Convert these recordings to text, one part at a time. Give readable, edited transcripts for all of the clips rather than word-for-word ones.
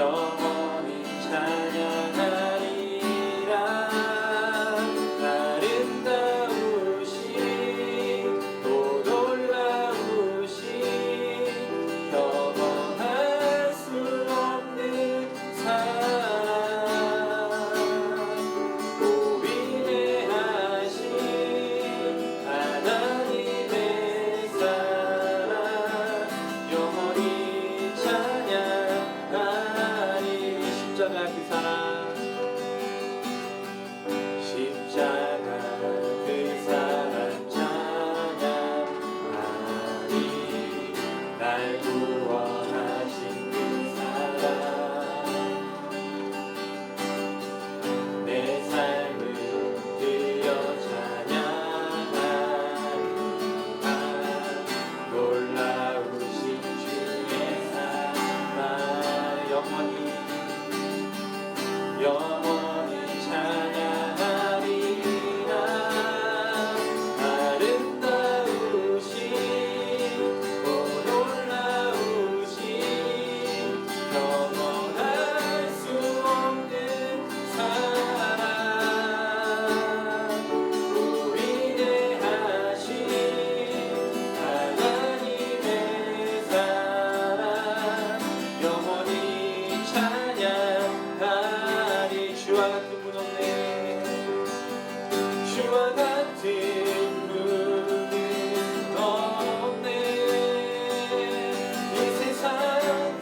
영원히 찬양하리라. 아름다우신 또 놀라우신 경험할 수 없는 사랑, 오 위대하신 하나님의 사랑, 영원히 찬양하리. 십자가 그 사랑, 십자가 그 사랑 찬양하리. 날 구원하신 그 사랑, 내 삶을 드려 찬양하리라. 놀라우신 주의 사랑, 영원히 찬양하리라. 아름다우신 오 놀라우신 영원할 수 없는 사랑, 오 위대하신 하나님의 사랑, 영원히 찬양하리. 주와 같은 분 없네. 주와 같은 분은 없네. 이 세상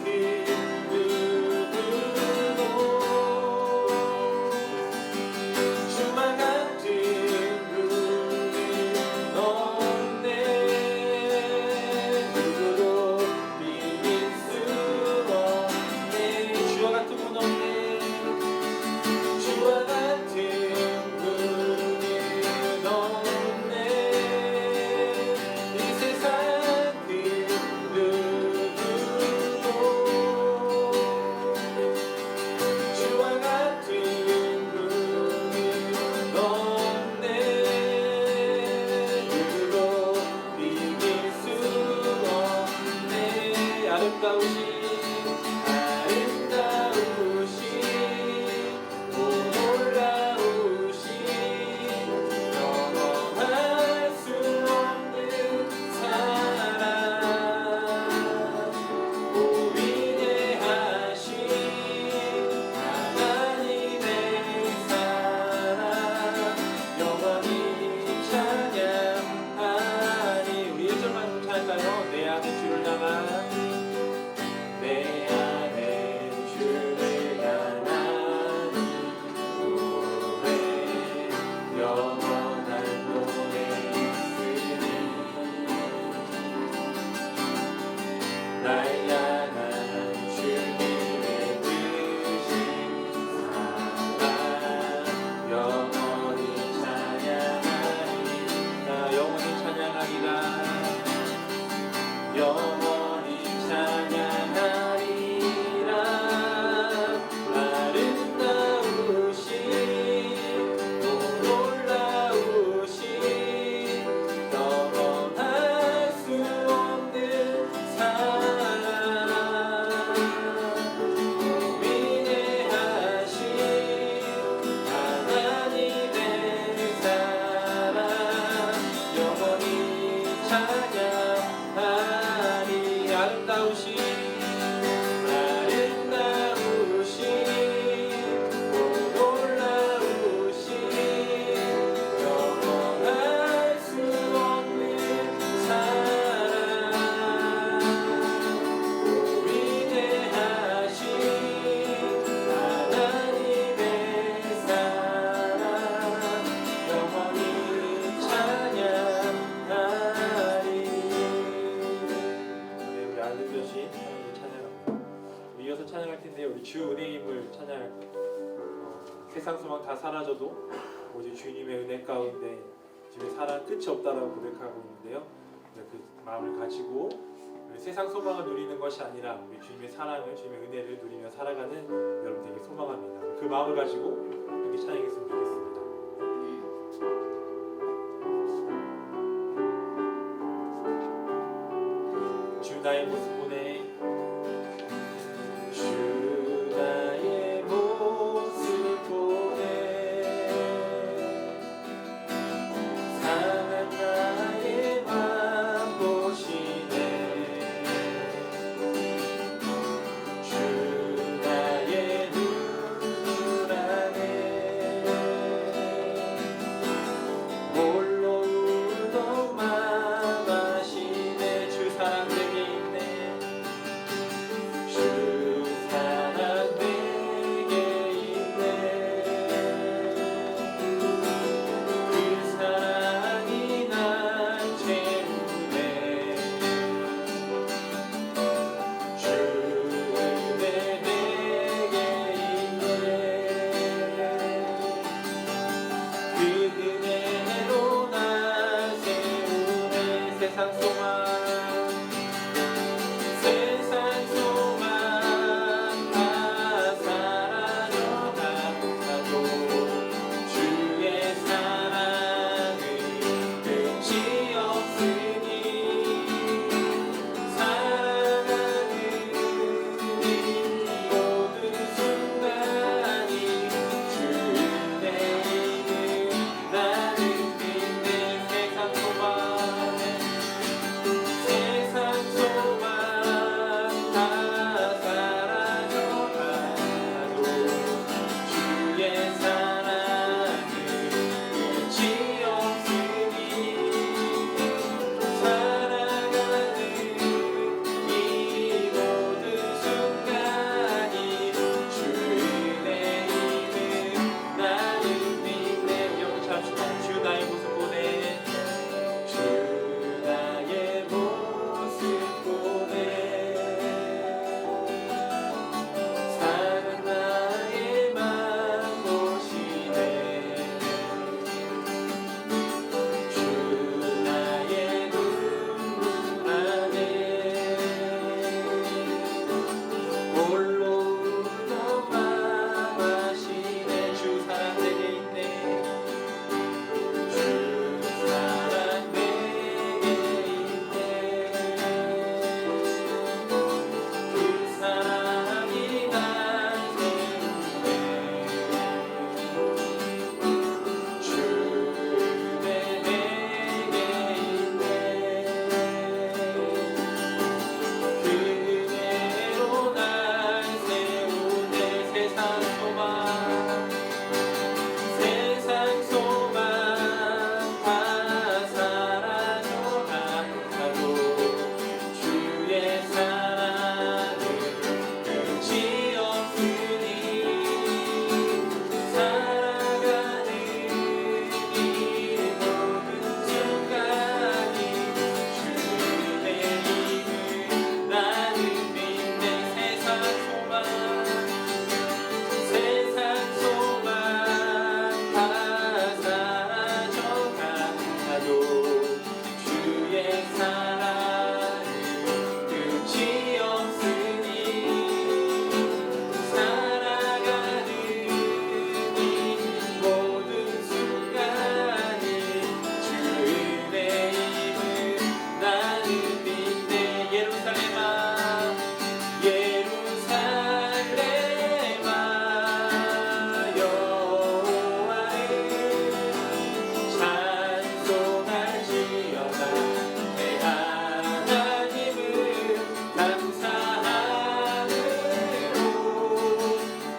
그 누구도 주와 같은 분은 없네. 누구도 비길 수 없네. 주와 같은 분 없네. 주와 같은 분은 없네. 이 세상 그 누구도 주와 같은 분은 없네. 누구도 비길 수 없네. 아름다우신 오 놀라우신 영원할 수 없는 사랑, 오 위대하신 하나님의 사랑, 영원히 찬양하리. 우리 1절만 찬양할까요? 내 안에 주를 향한, 내 안에 주를 향한 노래, 영원한 노래 있으니. 날 향한 주님의 뜻이 사랑, 영원히 찬양하리라. 영원히 찬양하리라. 영원히 찬양하리라. 아름다우신 오 놀라우신 영원할 수 없는 사랑, 오 위대하신 하나님의 사랑, 영원히 찬양하리. 아름다우신 오 놀라우신 영원할 수 없는 사랑, 오 위대하신 하나님의 사랑, 영원히 찬양하리. 우리 아름다우신 하나님 찬양합니다. 이어서 찬양할 텐데 우리 주 은혜임을 찬양할 거예요. 세상 소망 다 사라져도 오직 주님의 은혜 가운데 주님의 사랑 끝이 없다라고 고백하고 있는데요. 그 마음을 가지고 우리 세상 소망을 누리는 것이 아니라 우리 주님의 사랑을, 주님의 은혜를 누리며 살아가는 여러분들에게 소망합니다. 그 마음을 가지고 함께 찬양했으면 좋겠습니다. 주 나의 모습 보내, 주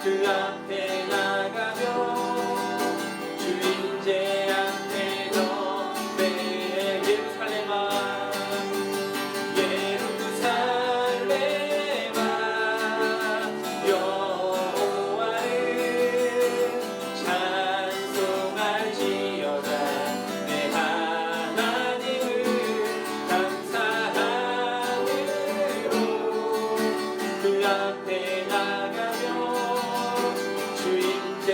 그 앞에 나가며 주 임재 앞에 경배 예루살렘아 예루살렘아 여호와를 찬송할지어다 내 하나님을 감사함으로 그 앞에 나가며 주 임재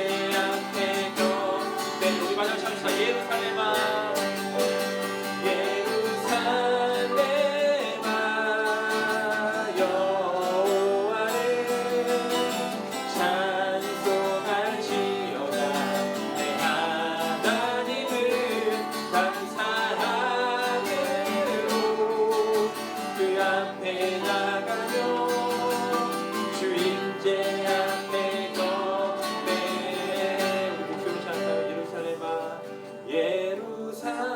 앞에 경배 우리 마지막 찬사 예루살렘아 예루살렘아 여호와를 찬송할지어다 내 하나님을 감사함으로 그 앞에 나가며 주 임재 앞에 경배 우리 목소리로 찬양하며 예루살렘아 예루살렘아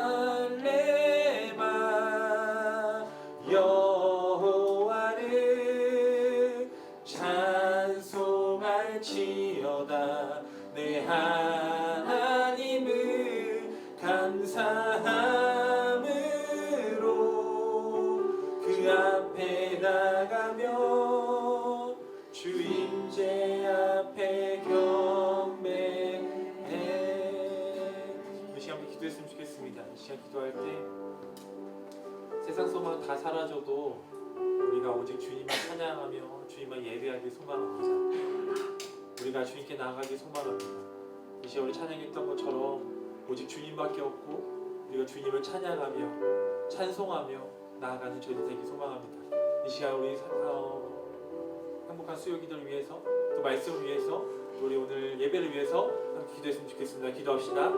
여호와를 찬송할지어다 내 하나님을 감사함으로 그 앞에 나가며 주 임재 앞에 경배해 이 시간 한번 기도했으면 좋겠습니다. 이 시간 기도할 때 세상 소망 다 사라져도 우리가 오직 주님만 찬양하며 주님만 예배하기 소망합니다. 우리가 주님께 나아가기 소망합니다. 이 시간 우리 찬양했던 것처럼 오직 주님밖에 없고 우리가 주님을 찬양하며 찬송하며 나아가는 저희들 되기 소망합니다. 이 시간 우리 행복한 수요 기도를 위해서 또 말씀을 위해서 또 우리 오늘 예배를 위해서 함께 기도했으면 좋겠습니다. 기도합시다.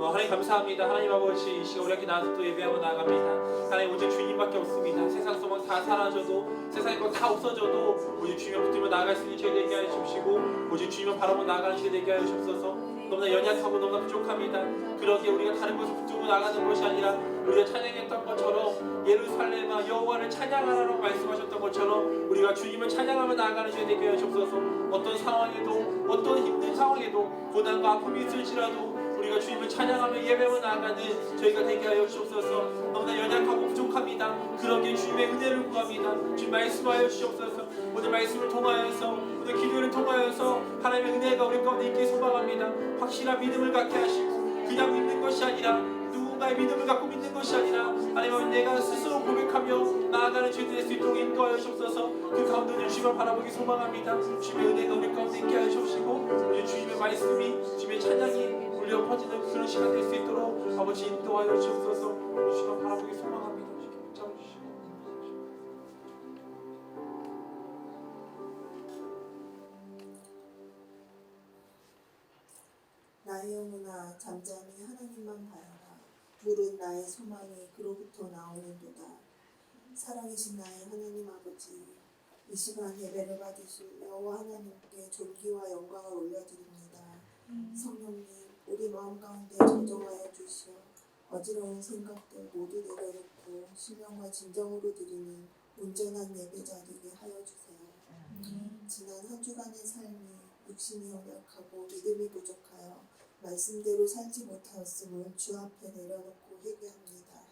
하나님 감사합니다. 하나님 아버지 이 시간 우리 함께 나와서 또 예배하고 나아갑니다. 하나님 오직 주님밖에 없습니다. 세상 소망 다 사라져도 세상의 것 다 없어져도 오직 주님을 붙들며 나아갈 수 있는 저희 되게 하여 주시고 오직 주님을 바라보고 나아가는 저희 되게 하여 주옵소서. 너무나 연약하고 너무나 부족합니다. 그러기에 우리가 다른 것을 붙들고 나가는 것이 아니라 우리가 찬양했던 것처럼 예루살렘아 여호와를 찬양하라고 말씀하셨던 것처럼 우리가 주님을 찬양하며 나아가는 저희 되게 하여 주옵소서. 어떤 상황에도 어떤 힘든 상황에도 고난과 아픔이 있을지라도 우리가 주님을 찬양하며 예배하며 나아가는 저희가 되게 하여 주옵소서. 너무나 연약하고 부족합니다. 그러기에 주님의 은혜를 구합니다. 주님 말씀하여 주옵소서. 오늘 말씀을 통하여서 오늘 기도를 통하여서 하나님의 은혜가 우리 가운데 있기를 소망합니다. 확실한 믿음을 갖게 하시고 그냥 믿는 것이 아니라 누군가의 믿음을 갖고 믿는 것이 아니라 하나님 내가 스스로 고백하며 나아가는 죄들이 될 수 있도록 인도하여 주옵소서. 그 가운데 주님을 바라보기 소망합니다. 주님의 은혜가 우리 가운데 있게 하여 주시고 우리 주님의 말씀이 주님의 찬양이 울려 퍼지는 그런 시간 될 수 있도록 아버지 인도하여 주옵소서. 우리 주님을 바라보기 소망합니다. 주님 붙잡아주시고 나의 영혼아 잠잠히 하나님만 바라라. 물은 나의 소망이 그로부터 나오는도다. 사랑이신 나의 하나님 아버지, 이 시간 예배를 받으실 여호와 하나님께 존귀와 영광을 올려드립니다. 성령님, 우리 마음 가운데 조정하여 주시어 어지러운 생각들 모두 내려놓고 신령과 진정으로 드리는 온전한 예배자 되게 하여 주세요. 지난 한 주간의 삶이 육신이 연약하고 믿음이 부족하여 말씀대로 살지 못하였음을 주 앞에 내려놓고 회개합니다.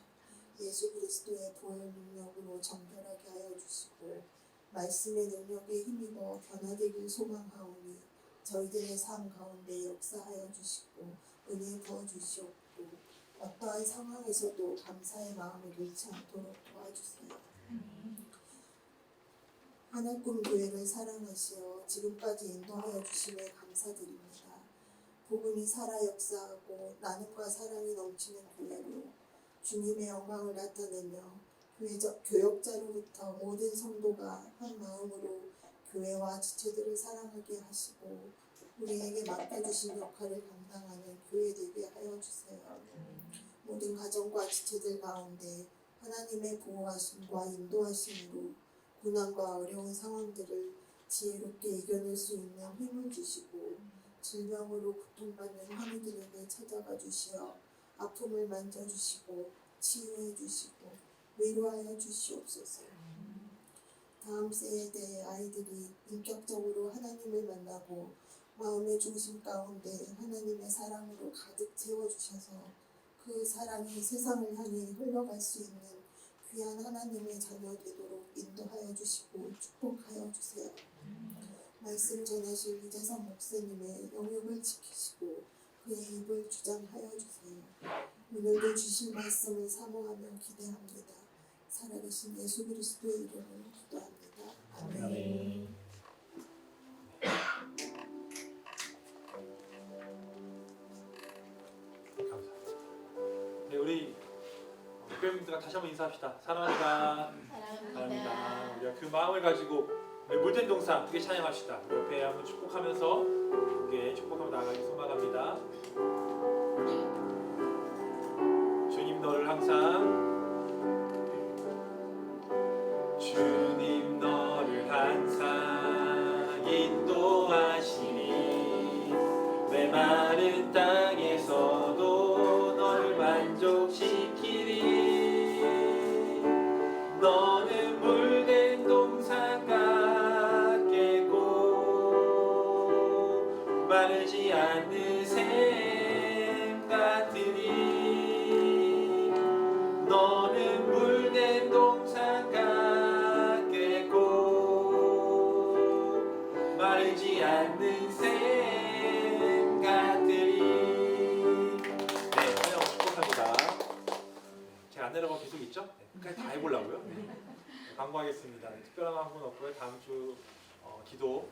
예수 그리스도의 보혈 능력으로 정결하게 하여 주시고 말씀의 능력에 힘입어 변화되길 소망하오니 저희들의 삶 가운데 역사하여 주시고 은혜 부어 주시옵고 어떠한 상황에서도 감사의 마음을 잃지 않도록 도와주세요. 하늘꿈 교회를 사랑하시어 지금까지 인도하여 주심에 감사드립니다. 복음이 살아 역사하고 나눔과 사랑이 넘치는 교회로 주님의 영광을 나타내며 교역자로부터 모든 성도가 한 마음으로 교회와 지체들을 사랑하게 하시고 우리에게 맡겨주신 역할을 감당하는 교회 되게 하여 주세요. 모든 가정과 지체들 가운데 하나님의 보호하심과 인도하심으로 고난과 어려운 상황들을 지혜롭게 이겨낼 수 있는 힘을 주시고 질병으로 고통받는 환우들에게 찾아가 주시어 아픔을 만져주시고 치유해 주시고 위로하여 주시옵소서. 다음 세대의 아이들이 인격적으로 하나님을 만나고 마음의 중심 가운데 하나님의 사랑으로 가득 채워주셔서 그 사랑이 세상을 향해 흘러갈 수 있는 귀한 하나님의 자녀 되도록 인도하여 주시고 축복하여 주세요. 말씀 전하실 이재성 목사님의 영역을 지키시고 그의 입을 주장하여 주세요. 오늘도 주실 말씀을 사모하며 기대합니다. 살아계신 예수 그리스도의 이름으로 기도합니다. 아멘. 아멘. 감사합니다. 네, 우리 교회민들과 다시 한번 인사합시다. 사랑합니다. 사랑합니다. 우리가 그 마음을 가지고 물된 동상 크게 찬양합시다. 옆에 한번 축복하면서 크게 축복하며 나가기 소망합니다. 주님 너를 항상 주님 너를 항상 인도하시니 메마른 땅에서도 너를 만족시키리. 너는 물된 동상 같겠고 마르지 않는 샘 같으리. 너는 물된 동상 같겠고 마르지 않는 샘 같으리. 네, 찬양 축복합니다. 제가 안 내려가고 계속 있죠? 네, 끝까지 다 해보려고요. 네. 광고하겠습니다. 특별한 광고는 없고요. 다음 주 기도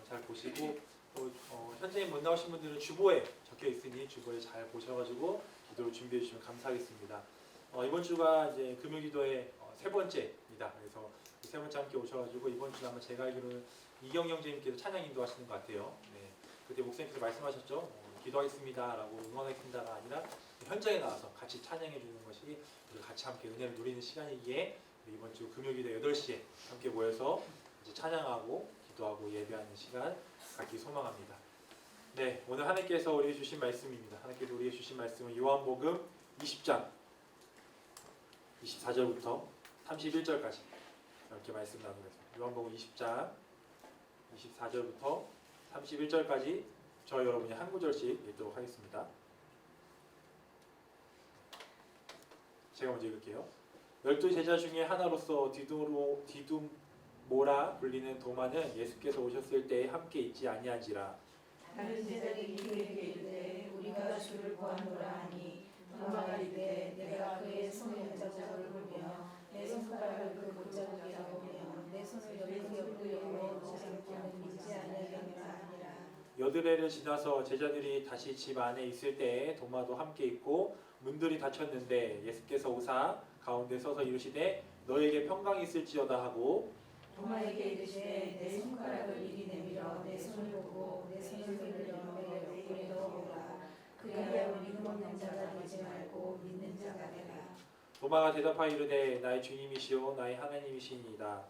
잘 보시고 또 현장에 못 나오신 분들은 주보에 적혀 있으니 주보에 잘 보셔가지고 기도를 준비해 주시면 감사하겠습니다. 이번 주가 이제 금요기도의 세 번째입니다. 그래서 세 번째 함께 오셔가지고 이번 주는 아마 제가 알기로는 이경영 선생님께서 찬양 인도하시는 것 같아요. 네. 그때 목사님께서 말씀하셨죠. 기도하겠습니다라고 응원하겠습니다가 아니라 현장에 나와서 같이 찬양해 주는 것이 우리 같이 함께 은혜를 누리는 시간이기에 이번 주 금요기도 8시에 함께 모여서 이제 찬양하고 기도하고 예배하는 시간 갖기 소망합니다. 네, 오늘 하나님께서 우리에게 주신 말씀입니다. 하나님께서 우리에게 주신 말씀은 요한복음 20장 24절부터 31절까지 이렇게 말씀 나누겠습니다. 요한복음 20장 24절부터 31절까지 저 여러분이 한 구절씩 읽도록 하겠습니다. 제가 먼저 읽을게요. 12 제자 중에 하나로서 디두모라 불리는 도마는 예수께서 오셨을 때에 함께 있지 아니한지라. 다른 제자들이 그에게 이르되 우리가 주를 보았노라 하니 도마가 이르되 내가 그의 손의 문자국을 보며 내 손가락을 그 문자국이라 보며 내 손을 그 옆구리로 보지 않고는 믿지 아니하겠노라 하니라. 여드레를 지나서 제자들이 다시 집 안에 있을 때에 도마도 함께 있고 문들이 닫혔는데 예수께서 오사 가운데 서서 이르시되 너에게 평강이 있을지어다 하고 도마에게 이르시되 내 손가락을 이리 내밀어 내 손을 보고 내 손을 들려 내 옆구리에 넣어보라. 그리하여 믿음 없는 자가 되지 말고 믿는 자가 되라. 도마가 대답하여 이르되 나의 주님이시오 나의 하나님이시니이다.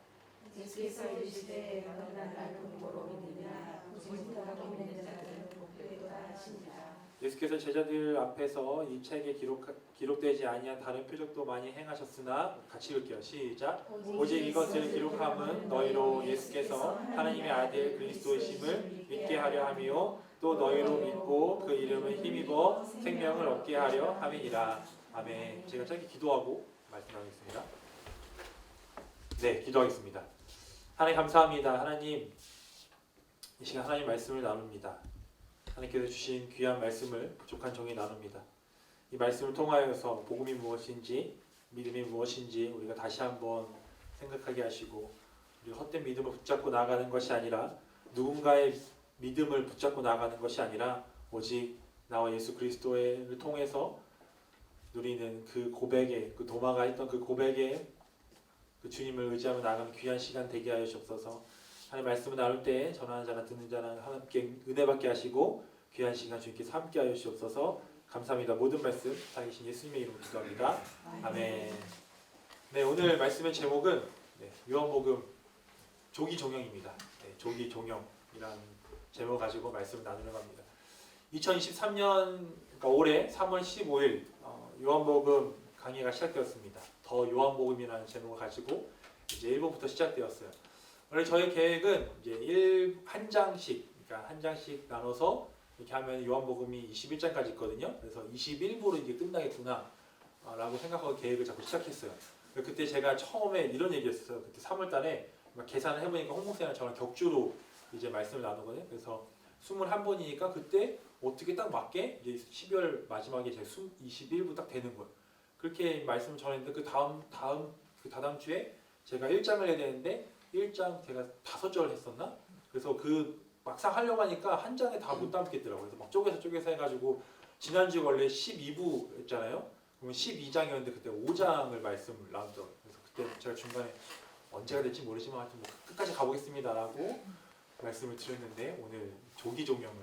예수께서 이르시되 너는 나를 본고로 믿느냐 보지 못하고 믿는 자들은 복되도다 하시니라. 예수께서 제자들 앞에서 이 책에 기록되지 아니한 다른 표적도 많이 행하셨으나 같이 읽을게요. 시작. 오직 이것을 기록함은 너희로 예수께서 하나님의 아들 그리스도이심을 믿게 하려 함이요 또 너희로 믿고 그 이름을 힘입어 생명을 얻게 하려 함이니라. 아멘. 제가 짧게 기도하고 말씀하겠습니다. 네, 기도하겠습니다. 하나님 감사합니다. 하나님 이 시간 하나님 말씀을 나눕니다. 하나님께서 주신 귀한 말씀을 부족한 종이 나눕니다. 이 말씀을 통하여서 복음이 무엇인지 믿음이 무엇인지 우리가 다시 한번 생각하게 하시고 우리 헛된 믿음을 붙잡고 나아가는 것이 아니라 누군가의 믿음을 붙잡고 나아가는 것이 아니라 오직 나와 예수 그리스도를 통해서 누리는 그 고백에 그 도마가 했던 그 고백에 그 주님을 의지하며 나아가는 귀한 시간 되게 하여 주옵소서. 하나님 말씀을 나눌 때 전하는 자나 듣는 자나 하나님께 은혜 받게 하시고 귀한 시간 주님께서 함께 하여 주옵소서. 감사합니다. 모든 말씀 살아계신 예수님의 이름으로 기도합니다. 아멘. 네, 오늘 말씀의 제목은 요한복음 조기종영입니다. 네, 조기종영이라는 제목 가지고 말씀을 나누려고 합니다. 2023년 그러니까 올해 3월 15일 요한복음 강의가 시작되었습니다. 더 요한복음이라는 제목을 가지고 이제 1번부터 시작되었어요. 원래 저희 계획은 이제 한 장씩, 그러니까 한 장씩 나눠서 이렇게 하면 요한복음이 21장까지 있거든요. 그래서 21부로 이게 끝나겠구나 라고 생각하고 계획을 자꾸 시작했어요. 그때 제가 처음에 이런 얘기했어요. 그때 3월달에 막 계산을 해보니까 홍목사님 저랑 격주로 이제 말씀을 나누거든요. 그래서 21번이니까 그때 어떻게 딱 맞게 이제 12월 마지막에 제 21부 딱 되는 거예요. 그렇게 말씀을 전했는데 그 다다음 주에 제가 1장을 해야 되는데 1장 제가 5절을 했었나? 그래서 그 막상 하려고 하니까 한 장에 다 못 담겠더라고요. 그래서 막 쪼개서 해가지고 지난주 원래 12부였잖아요. 그러면 12장이었는데 그때 5장을 말씀을 나누더라고요. 그래서 그때 제가 중간에 언제가 될지 모르지만 하여튼 뭐 끝까지 가보겠습니다라고 말씀을 드렸는데 오늘 조기 종영을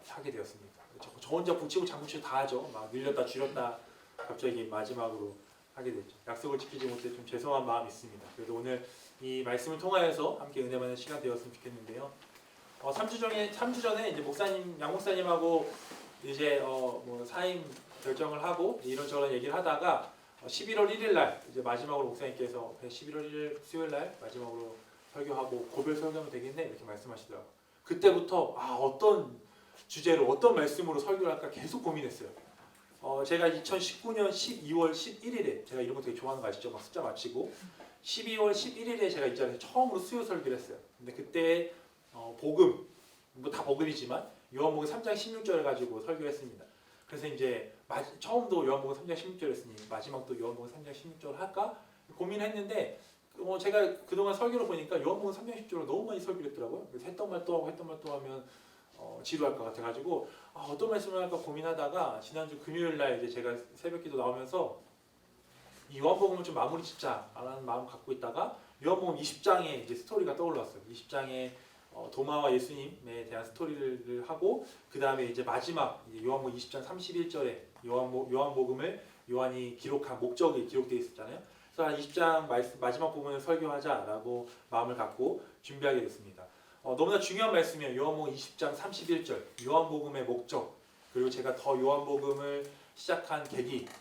하게 되었습니다. 저 혼자 붙이고 장붙이고 다 하죠. 막 늘렸다 줄였다 갑자기 마지막으로 하게 됐죠. 약속을 지키지 못해 좀 죄송한 마음이 있습니다. 그래도 오늘 이 말씀을 통하여서 함께 은혜 받는 시간 되었으면 좋겠는데요. 3주 전에 이제 양 목사님하고 이제 뭐 사임 결정을 하고 이런저런 얘기를 하다가 11월 1일 날 이제 마지막으로 목사님께서 11월 1일 수요일 날 마지막으로 설교하고 고별 설교하면 되겠네 이렇게 말씀하시더라고요. 그때부터 어떤 주제로 어떤 말씀으로 설교를 할까 계속 고민했어요. 제가 2019년 12월 11일에 제가 이런 거 되게 좋아하는 거 아시죠? 막 숫자 맞히고 12월 11일에 제가 이 자리에서 처음으로 수요 설교를 했어요. 근데 그때 복음 뭐 다 복음이지만 요한복음 3장 16절을 가지고 설교했습니다. 그래서 이제 처음도 요한복음 3장 16절 했으니 마지막도 요한복음 3장 16절을 할까 고민했는데 제가 그동안 설교를 보니까 요한복음 3장 16절을 너무 많이 설교를 했더라고요. 그래서 했던 말 또 하면 지루할 것 같아가지고 어떤 말씀을 할까 고민하다가 지난주 금요일날 이제 제가 새벽기도 나오면서 이 요한복음을 좀 마무리 짓자라는 마음 갖고 있다가 요한복음 20장에 이제 스토리가 떠올랐어요. 20장에 도마와 예수님에 대한 스토리를 하고 그 다음에 이제 마지막 요한복음 20장 31절에 요한복음을 요한이 기록한 목적이 기록되어 있었잖아요. 그래서 한 20장 마지막 부분을 설교하자라고 마음을 갖고 준비하게 됐습니다. 너무나 중요한 말씀이에요. 요한복음 20장 31절 요한복음의 목적 그리고 제가 더 요한복음을 시작한 계기가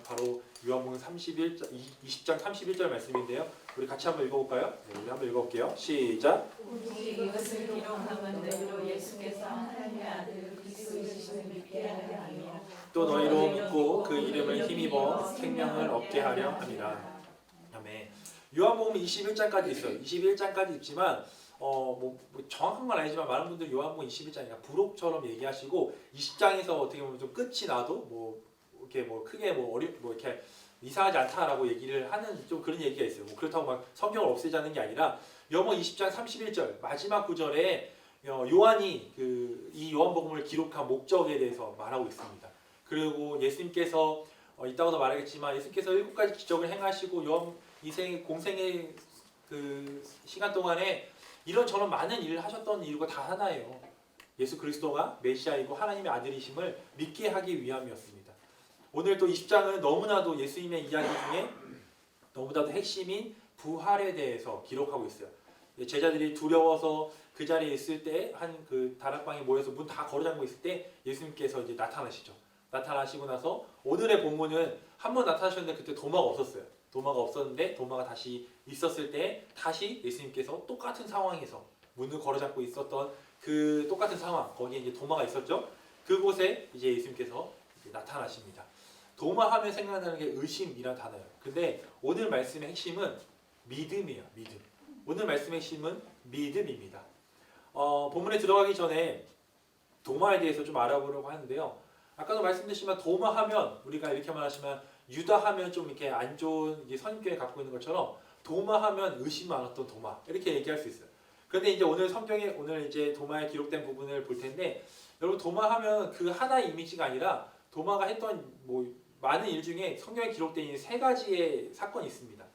바로 요한복음 20장 31절 말씀인데요. 우리 같이 한번 읽어볼까요? 네, 우리 한번 읽어볼게요. 시작. 오직 이것을 기록한 대로 예수께서 하나님의 아들 그리스도이심을 믿게 하려 하며 또 너희로 믿고 그 이름을 힘입어 생명을 얻게 하려 함이라. 아멘. 요한복음 21장까지 있어요. 21장까지 있지만 뭐 정확한 건 아니지만 많은 분들이 요한복음 21장이니까 부록처럼 얘기하시고 20장에서 어떻게 보면 좀 끝이 나도 뭐 이렇게 뭐 크게 뭐 이렇게 이상하지 않다라고 얘기를 하는 좀 그런 얘기가 있어요. 뭐 그렇다고 막 성경을 없애자는 게 아니라 요한복음 20장 31절 마지막 구절에 요한이 이 요한복음을 기록한 목적에 대해서 말하고 있습니다. 그리고 예수님께서 이따가도 말하겠지만 예수님께서 7가지 기적을 행하시고 요한 공생의 그 시간 동안에 이런저런 많은 일을 하셨던 이유가 다 하나예요. 예수 그리스도가 메시아이고 하나님의 아들이심을 믿게 하기 위함이었습니다. 오늘 또 20장은 너무나도 예수님의 이야기 중에 너무나도 핵심인 부활에 대해서 기록하고 있어요. 제자들이 두려워서 그 자리에 있을 때 한 그 다락방에 모여서 문 다 걸어 잠고 있을 때 예수님께서 이제 나타나시죠. 나타나시고 나서 오늘의 본문은 한 번 나타나셨는데 그때 도마가 없었어요. 도마가 없었는데 도마가 다시 있었을 때 다시 예수님께서 똑같은 상황에서 문을 걸어 잠고 있었던 그 똑같은 상황 거기에 이제 도마가 있었죠. 그곳에 이제 예수님께서 이제 나타나십니다. 도마하면 생각나는 게 의심이라는 단어예요. 근데 오늘 말씀의 핵심은 믿음이에요. 믿음. 오늘 말씀의 핵심은 믿음입니다. 본문에 들어가기 전에 도마에 대해서 좀 알아보려고 하는데요. 아까도 말씀드렸지만 도마하면 우리가 이렇게 말하시면 유다하면 좀 이렇게 안 좋은 선입견을 갖고 있는 것처럼 도마하면 의심 많았던 도마 이렇게 얘기할 수 있어요. 그런데 이제 오늘 성경에 오늘 이제 도마에 기록된 부분을 볼 텐데 여러분 도마하면 그 하나의 이미지가 아니라 도마가 했던 뭐 많은 일 중에 성경에 기록되어 있는 3가지의 사건이 있습니다.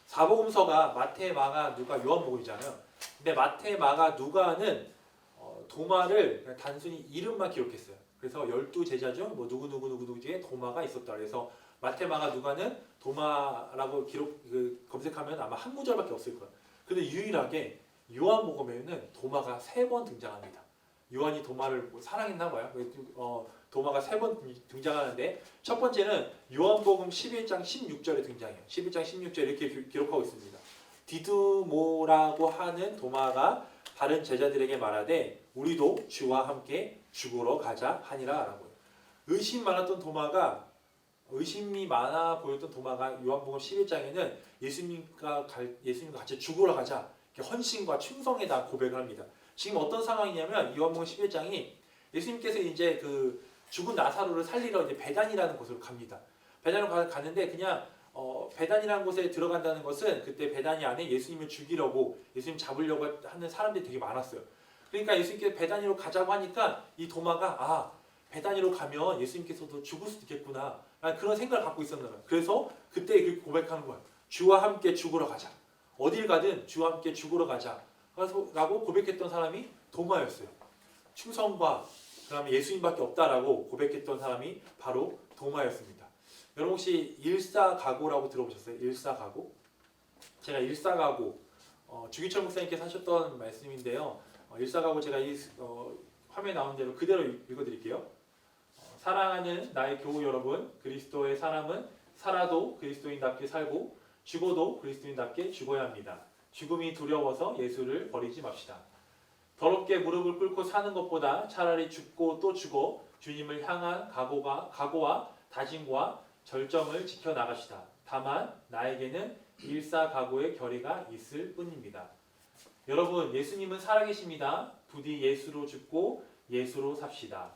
사복음서가 마태, 마가, 누가, 요한복음이잖아요. 근데 마태, 마가, 누가는 도마를 그냥 단순히 이름만 기록했어요. 그래서 12제자 중 뭐 누구 중에 도마가 있었다. 그래서 마태, 마가, 누가는 도마라고 검색하면 아마 한 구절밖에 없을 거예요. 근데 유일하게 요한복음에는 도마가 3번 등장합니다. 요한이 도마를 사랑했나 봐요. 도마가 3번 등장하는데 첫 번째는 요한복음 11장 16절에 등장해요. 11장 16절 이렇게 기록하고 있습니다. 디두모라고 하는 도마가 다른 제자들에게 말하되 우리도 주와 함께 죽으러 가자 하니라라고요. 의심이 많아 보였던 도마가 요한복음 11장에는 예수님과 같이 죽으러 가자 이렇게 헌신과 충성에다 고백을 합니다. 지금 어떤 상황이냐면 요한복음 11장이 예수님께서 이제 그 죽은 나사로를 살리러 이제 베단이라는 곳으로 갑니다. 베단으로 가는데 그냥 베단이라는 곳에 들어간다는 것은 그때 베단이 안에 예수님을 죽이려고 예수님 잡으려고 하는 사람들이 되게 많았어요. 그러니까 예수님께서 베단이로 가자고 하니까 이 도마가 베단이로 가면 예수님께서도 죽을 수도 있겠구나 라는 그런 생각을 갖고 있었나 봐요. 그래서 그때 그렇게 고백하는 거예요. 주와 함께 죽으러 가자. 어딜 가든 주와 함께 죽으러 가자 라고 고백했던 사람이 도마였어요. 충성과 그다음에 예수님밖에 없다라고 고백했던 사람이 바로 도마였습니다. 여러분 혹시 일사가고라고 들어보셨어요? 일사가고? 제가 일사가고 주기철 목사님께서 하셨던 말씀인데요. 일사가고 제가 화면에 나온 대로 그대로 읽어드릴게요. 사랑하는 나의 교우 여러분, 그리스도의 사람은 살아도 그리스도인답게 살고 죽어도 그리스도인답게 죽어야 합니다. 죽음이 두려워서 예수를 버리지 맙시다. 더럽게 무릎을 꿇고 사는 것보다 차라리 죽고 또 죽어 주님을 향한 각오와 다짐과 절정을 지켜나가시다. 다만 나에게는 일사각오의 결의가 있을 뿐입니다. 여러분, 예수님은 살아계십니다. 부디 예수로 죽고 예수로 삽시다.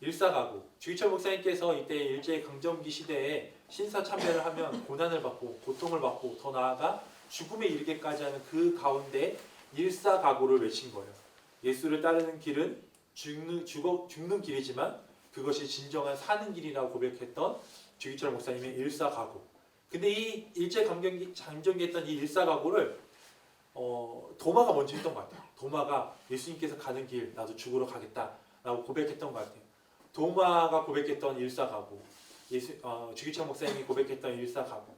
일사각오. 주기철 목사님께서 이때 일제강점기 시대에 신사참배를 하면 고난을 받고 고통을 받고 더 나아가 죽음에 이르게까지 하는 그 가운데 일사각오를 외친 거예요. 예수를 따르는 길은 죽는 길이지만 그것이 진정한 사는 길이라고 고백했던 주기철 목사님의 일사각오. 근데 이 일제강점기 했던 이 일사각오를 도마가 먼저 했던 것 같아요. 도마가 예수님께서 가는 길 나도 죽으러 가겠다라고 고백했던 것 같아요. 도마가 고백했던 일사각오, 주기철 목사님이 고백했던 일사각오.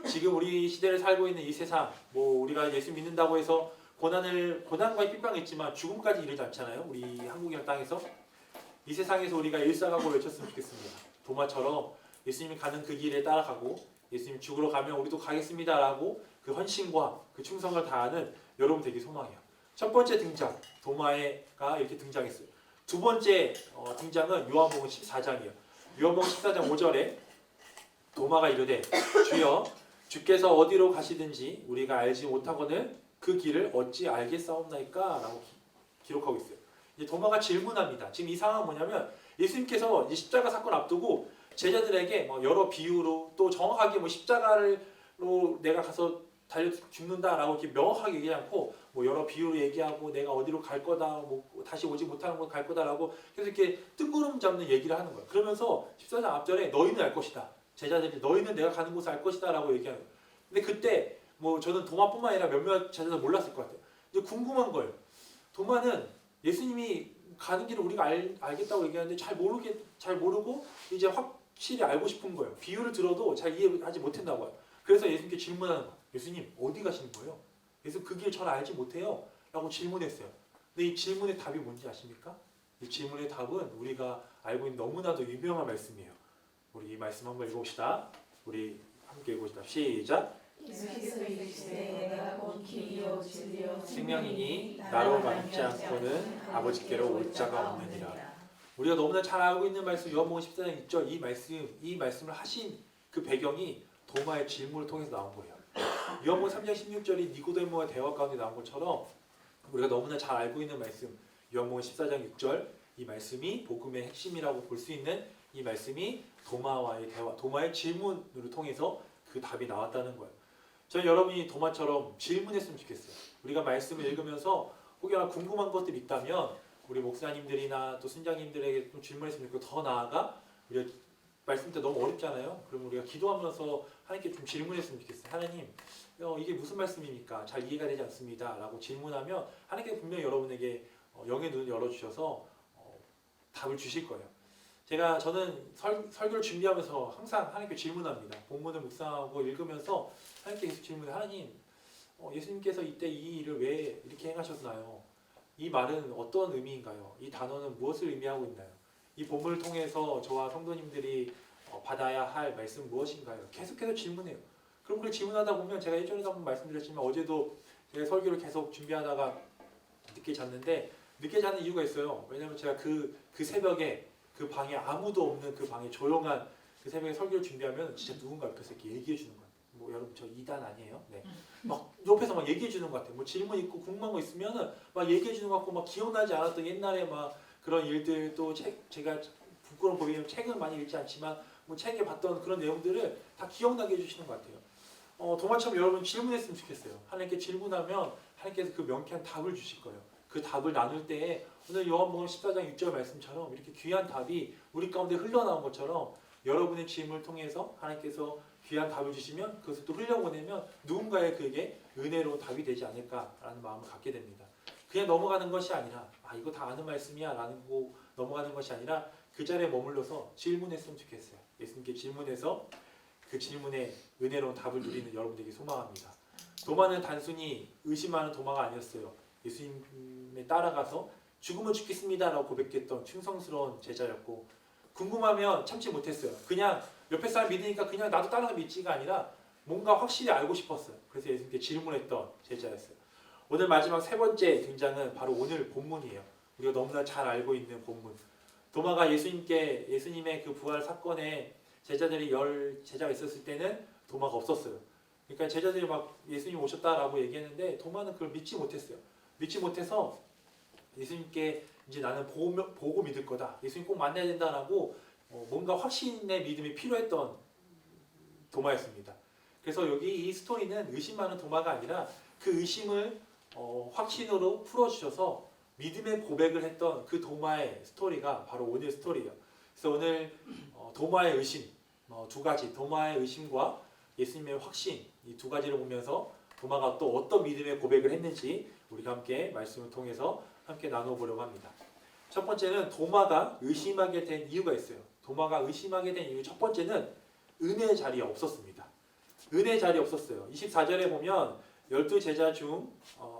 지금 우리 시대를 살고 있는 이 세상, 우리가 예수 믿는다고 해서 고난과 핍박이 있지만 죽음까지 이르지 않잖아요. 우리 한국이라는 땅에서 이 세상에서 우리가 일사각오를 외쳤으면 좋겠습니다. 도마처럼 예수님이 가는 그 길에 따라가고 예수님 죽으러 가면 우리도 가겠습니다라고 그 헌신과 그 충성을 다하는 여러분 되기 소망이에요. 첫 번째 등장, 도마가 이렇게 등장했어요. 두 번째 등장은 요한복음 14장이에요. 요한복음 14장 5절에 도마가 이르되 주여 주께서 어디로 가시든지 우리가 알지 못하거늘 그 길을 어찌 알겠사옵나이까? 라고 기록하고 있어요. 이제 도마가 질문합니다. 지금 이 상황은 뭐냐면 예수님께서 이 십자가 사건 앞두고 제자들에게 여러 비유로 또 정확하게 십자가로 내가 가서 달려 죽는다라고 이렇게 명확하게 얘기하지 않고 여러 비유로 얘기하고 내가 어디로 갈 거다, 다시 오지 못하는 곳 갈 거다라고 계속 이렇게 뜬구름 잡는 얘기를 하는 거예요. 그러면서 14장 앞절에 너희는 알 것이다. 제자들이 너희는 내가 가는 곳을 알 것이다라고 얘기하는 거예요. 근데 그때 저는 도마뿐만 아니라 몇몇 제자들 몰랐을 것 같아요. 이제 궁금한 거예요. 도마는 예수님이 가는 길을 우리가 알겠다고 얘기하는데 잘 모르고 이제 확실히 알고 싶은 거예요. 비유를 들어도 잘 이해하지 못했나 봐요. 그래서 예수님께 질문하는 거예요. 예수님 어디 가시는 거예요? 그래서 그 길 전 알지 못해요 라고 질문했어요. 근데 이 질문의 답이 뭔지 아십니까? 이 질문의 답은 우리가 알고 있는 너무나도 유명한 말씀이에요. 우리 이 말씀 한번 읽어봅시다. 우리 함께 읽어봅시다. 시작. 예수께서 이르시되 내가 곧 길이요 진리요 생명이니 나로 말지 않고는 아버지께로 올 자가 없느니라. 우리가 너무나 잘 알고 있는 말씀 요한복음 14장 있죠. 이 말씀을 하신 그 배경이 도마의 질문을 통해서 나온 거예요. 요한복음 3장 16절이 니고데모와 대화 가운데 나온 것처럼 우리가 너무나 잘 알고 있는 말씀 요한복음 14장 6절 이 말씀이 복음의 핵심이라고 볼 수 있는 이 말씀이 도마와의 대화, 도마의 질문으로 통해서 그 답이 나왔다는 거예요. 저는 여러분이 도마처럼 질문했으면 좋겠어요. 우리가 말씀을 읽으면서 혹여나 궁금한 것들이 있다면 우리 목사님들이나 또 순장님들에게 좀 질문했으면 좋겠고 더 나아가 우리가 말씀 때 너무 어렵잖아요. 그럼 우리가 기도하면서 하나님께 좀 질문했으면 좋겠어요. 하나님, 이게 무슨 말씀입니까? 잘 이해가 되지 않습니다. 라고 질문하면 하나님께서 분명히 여러분에게 영의 눈을 열어주셔서 답을 주실 거예요. 저는 설교를 준비하면서 항상 하나님께 질문합니다. 본문을 묵상하고 읽으면서 하나님께 계속 질문해. 하나님, 예수님께서 이때 이 일을 왜 이렇게 행하셨나요? 이 말은 어떤 의미인가요? 이 단어는 무엇을 의미하고 있나요? 이 본문을 통해서 저와 성도님들이 받아야 할 말씀은 무엇인가요? 계속해서 질문해요. 그럼 그 질문하다 보면 제가 예전에도 한번 말씀드렸지만 어제도 제가 설교를 계속 준비하다가 늦게 잤는데 늦게 자는 이유가 있어요. 왜냐면 제가 그 새벽에 그 방에 아무도 없는 그 방에 조용한 그 새벽에 설교를 준비하면 진짜 누군가 옆에서 이렇게 얘기해 주는 거예요. 뭐 여러분 저 2단 아니에요? 네. 막 옆에서 막 얘기해 주는 것 같아요. 뭐 질문 있고 궁금한 거 있으면은 막 얘기해 주는 것 같고 막 기억나지 않았던 옛날에 막 그런 일들 또 제가 부끄러운 법이면 책은 많이 읽지 않지만 뭐 책에 봤던 그런 내용들을 다 기억나게 해주시는 것 같아요. 동화처럼 여러분 질문했으면 좋겠어요. 하나님께 질문하면 하나님께서 그 명쾌한 답을 주실 거예요. 그 답을 나눌 때에 오늘 요한복음 14장 6절 말씀처럼 이렇게 귀한 답이 우리 가운데 흘러나온 것처럼 여러분의 질문을 통해서 하나님께서 귀한 답을 주시면 그것을 또 흘려보내면 누군가의 그에게 은혜로운 답이 되지 않을까라는 마음을 갖게 됩니다. 그냥 넘어가는 것이 아니라 이거 다 아는 말씀이야 라는 거 넘어가는 것이 아니라 그 자리에 머물러서 질문했으면 좋겠어요. 예수님께 질문해서 그 질문에 은혜로운 답을 누리는 여러분에게 소망합니다. 도마는 단순히 의심하는 도마가 아니었어요. 예수님에 따라가서 죽으면 죽겠습니다 라고 고백했던 충성스러운 제자였고 궁금하면 참지 못했어요. 그냥 옆에 사람 믿으니까 그냥 나도 따라가 믿지가 아니라 뭔가 확실히 알고 싶었어요. 그래서 예수님께 질문했던 제자였어요. 오늘 마지막 세 번째 등장은 바로 오늘 본문이에요. 우리가 너무나 잘 알고 있는 본문. 도마가 예수님의 그 부활 사건에 제자들이 10제자가 있었을 때는 도마가 없었어요. 그러니까 제자들이 막 예수님 오셨다라고 얘기했는데 도마는 그걸 믿지 못했어요. 믿지 못해서 예수님께 이제 나는 보고 믿을 거다. 예수님 꼭 만나야 된다라고 뭔가 확신의 믿음이 필요했던 도마였습니다. 그래서 여기 이 스토리는 의심하는 도마가 아니라 그 의심을 확신으로 풀어주셔서 믿음의 고백을 했던 그 도마의 스토리가 바로 오늘 스토리예요. 그래서 오늘 도마의 의심 두 가지, 도마의 의심과 예수님의 확신 이 두 가지를 보면서 도마가 또 어떤 믿음의 고백을 했는지 우리가 함께 말씀을 통해서 함께 나눠보려고 합니다. 첫 번째는 도마가 의심하게 된 이유가 있어요. 도마가 의심하게 된 이유 첫 번째는 은혜의 자리에 없었습니다. 은혜의 자리에 없었어요. 24절에 보면 12제자 중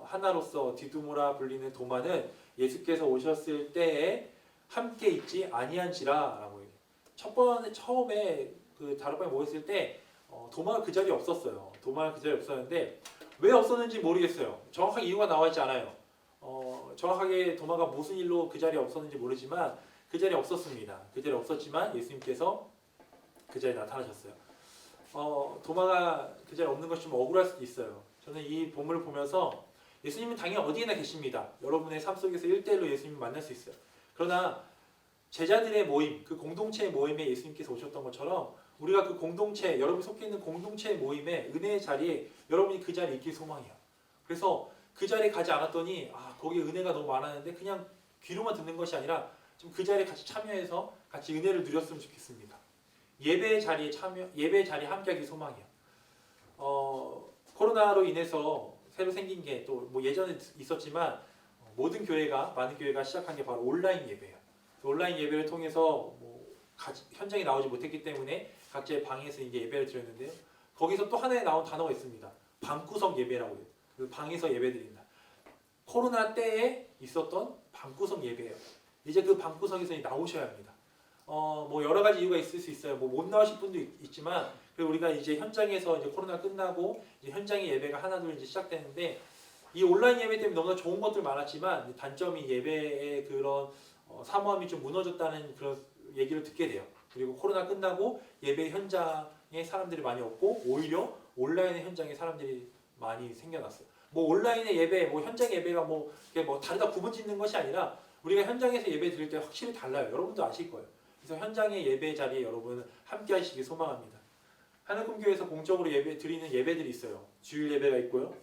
하나로서 디두모라 불리는 도마는 예수께서 오셨을 때에 함께 있지 아니한지라라고 얘기해요. 처음에 그 다락방에 모였을 때 도마가 그 자리에 없었어요. 도마가 그 자리에 없었는데 왜 없었는지 모르겠어요. 정확하게 이유가 나와 있지 않아요. 정확하게 도마가 무슨 일로 그 자리에 없었는지 모르지만 그 자리에 없었습니다. 그 자리에 없었지만 예수님께서 그 자리에 나타나셨어요. 도마가 그 자리에 없는 것이 좀 억울할 수도 있어요. 저는 이 본문을 보면서 예수님은 당연히 어디에나 계십니다. 여러분의 삶 속에서 1대1로 예수님을 만날 수 있어요. 그러나 제자들의 모임, 그 공동체의 모임에 예수님께서 오셨던 것처럼 우리가 그 공동체, 여러분이 속해 있는 공동체의 모임에 은혜의 자리에 여러분이 그 자리에 있길 소망해요. 그래서 그 자리에 가지 않았더니 거기 은혜가 너무 많았는데 그냥 귀로만 듣는 것이 아니라 좀 그 자리에 같이 참여해서 같이 은혜를 누렸으면 좋겠습니다. 예배의 자리에 함께하기 소망이에요. 코로나로 인해서 새로 생긴 게 또 뭐 예전에 있었지만 모든 교회가 많은 교회가 시작한 게 바로 온라인 예배예요. 온라인 예배를 통해서 현장에 나오지 못했기 때문에 각자의 방에서 이제 예배를 드렸는데요. 거기서 또 하나의 나온 단어가 있습니다. 방구석 예배라고 해요. 그 방에서 예배드린다. 코로나 때에 있었던 방구석 예배예요. 이제 그 방구석에서 나오셔야 합니다. 뭐 여러 가지 이유가 있을 수 있어요. 뭐 못 나오실 분도 있지만 우리가 이제 현장에서 이제 코로나 끝나고 이제 현장의 예배가 하나둘 이제 시작되는데 이 온라인 예배 때문에 너무나 좋은 것들 많았지만 단점이 예배의 그런 사모함이 좀 무너졌다는 그런 얘기를 듣게 돼요. 그리고 코로나 끝나고 예배 현장에 사람들이 많이 없고 오히려 온라인의 현장에 사람들이 많이 생겨났어요. 뭐 온라인의 예배, 뭐 현장 예배가 뭐 다르다 구분짓는 것이 아니라 우리가 현장에서 예배 드릴 때 확실히 달라요. 여러분도 아실 거예요. 그래서 현장의 예배 자리에 여러분 함께 하시길 소망합니다. 하늘꿈교회에서 공적으로 예배 드리는 예배들이 있어요. 주일 예배가 있고요.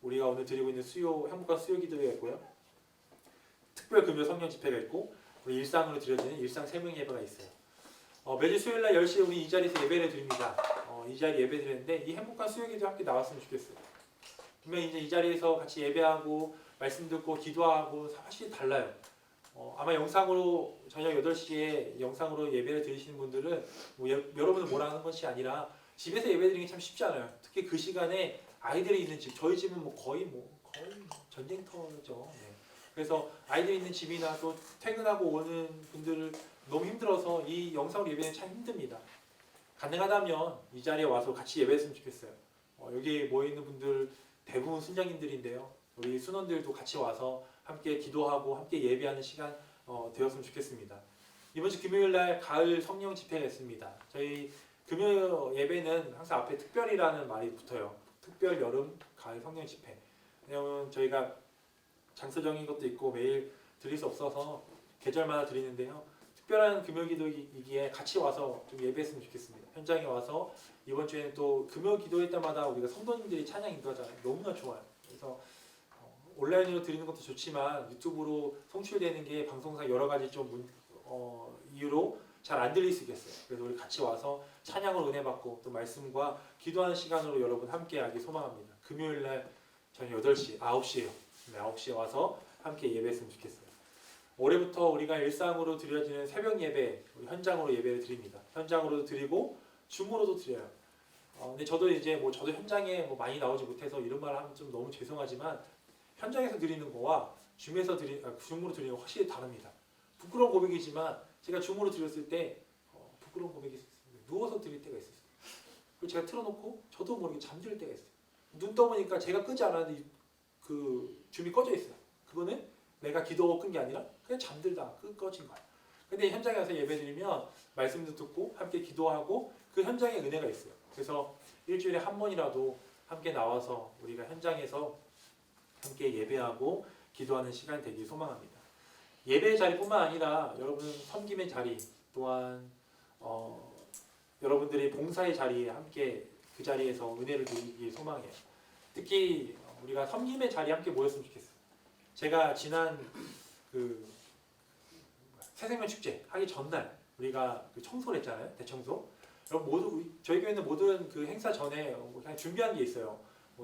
우리가 오늘 드리고 있는 행복한 수요 기도회가 있고요. 특별 금요 성령 집회가 있고 우리 일상으로 드려지는 일상 세명 예배가 있어요. 매주 수요일날 10시에 우리 이 자리에서 예배를 드립니다. 이 자리 예배 드리는데 이 행복한 수요 기도 함께 나왔으면 좋겠어요. 분명히 이제 이 자리에서 같이 예배하고 말씀 듣고 기도하고 사실 달라요. 아마 영상으로 저녁 8시에 영상으로 예배를 드리시는 분들은 여러분은 뭐라 하는 것이 아니라 집에서 예배 드리는 게 참 쉽지 않아요. 특히 그 시간에 아이들이 있는 집, 저희 집은 거의 전쟁터죠. 네. 그래서 아이들이 있는 집이나 또 퇴근하고 오는 분들을 너무 힘들어서 이 영상으로 예배는 참 힘듭니다. 가능하다면 이 자리에 와서 같이 예배했으면 좋겠어요. 여기 모여 있는 분들 대부분 순장님들인데요. 우리 순원들도 같이 와서 함께 기도하고 함께 예배하는 시간 되었으면 좋겠습니다. 이번 주 금요일 날 가을 성령 집회가 있습니다. 저희 금요 예배는 항상 앞에 특별이라는 말이 붙어요. 특별 여름 가을 성령 집회. 왜냐하면 저희가 장소적인 것도 있고 매일 드릴 수 없어서 계절마다 드리는데요. 특별한 금요 기도이기에 같이 와서 좀 예배했으면 좋겠습니다. 현장에 와서 이번 주에는 또 금요 기도회 때마다 우리가 성도님들이 찬양 인도하잖아요. 너무나 좋아요. 그래서 온라인으로 드리는 것도 좋지만 유튜브로 송출되는 게 방송상 여러 가지 좀 이유로 잘 안 들릴 수 있겠어요. 그래서 우리 같이 와서 찬양으로 은혜 받고 또 말씀과 기도하는 시간으로 여러분 함께하기 소망합니다. 금요일 날 저녁 8시, 9시에요. 네, 9시에 와서 함께 예배했으면 좋겠어요. 올해부터 우리가 일상으로 드려지는 새벽 예배, 우리 현장으로 예배를 드립니다. 현장으로도 드리고 줌으로도 드려요. 근데 저도 이제 저도 현장에 많이 나오지 못해서 이런 말을 하면 좀 너무 죄송하지만 현장에서 드리는 거와 줌으로 드리는 거 확실히 다릅니다. 부끄러운 고백이지만 제가 줌으로 드렸을 때 부끄러운 고백이 있었어요. 누워서 드릴 때가 있었어요. 그리고 제가 틀어놓고 저도 모르게 잠들 때가 있어요. 눈 떠보니까 제가 끄지 않았는데 그 줌이 꺼져 있어요. 그거는 내가 기도하고 끈 게 아니라 그냥 잠들다가 꺼진 거야. 근데 현장에 와서 예배드리면 말씀도 듣고 함께 기도하고 그 현장에 은혜가 있어요. 그래서 일주일에 한 번이라도 함께 나와서 우리가 현장에서 함께 예배하고 기도하는 시간이 되길 소망합니다. 예배의 자리뿐만 아니라 여러분 섬김의 자리 또한 여러분들이 봉사의 자리에 함께 그 자리에서 은혜를 누리길 소망해요. 특히 우리가 섬김의 자리에 함께 모였으면 좋겠어요. 제가 지난 그 새생명 축제 하기 전날 우리가 그 청소를 했잖아요. 대청소. 여러분 저희 교회는 모든 그 행사 전에 그냥 준비한 게 있어요.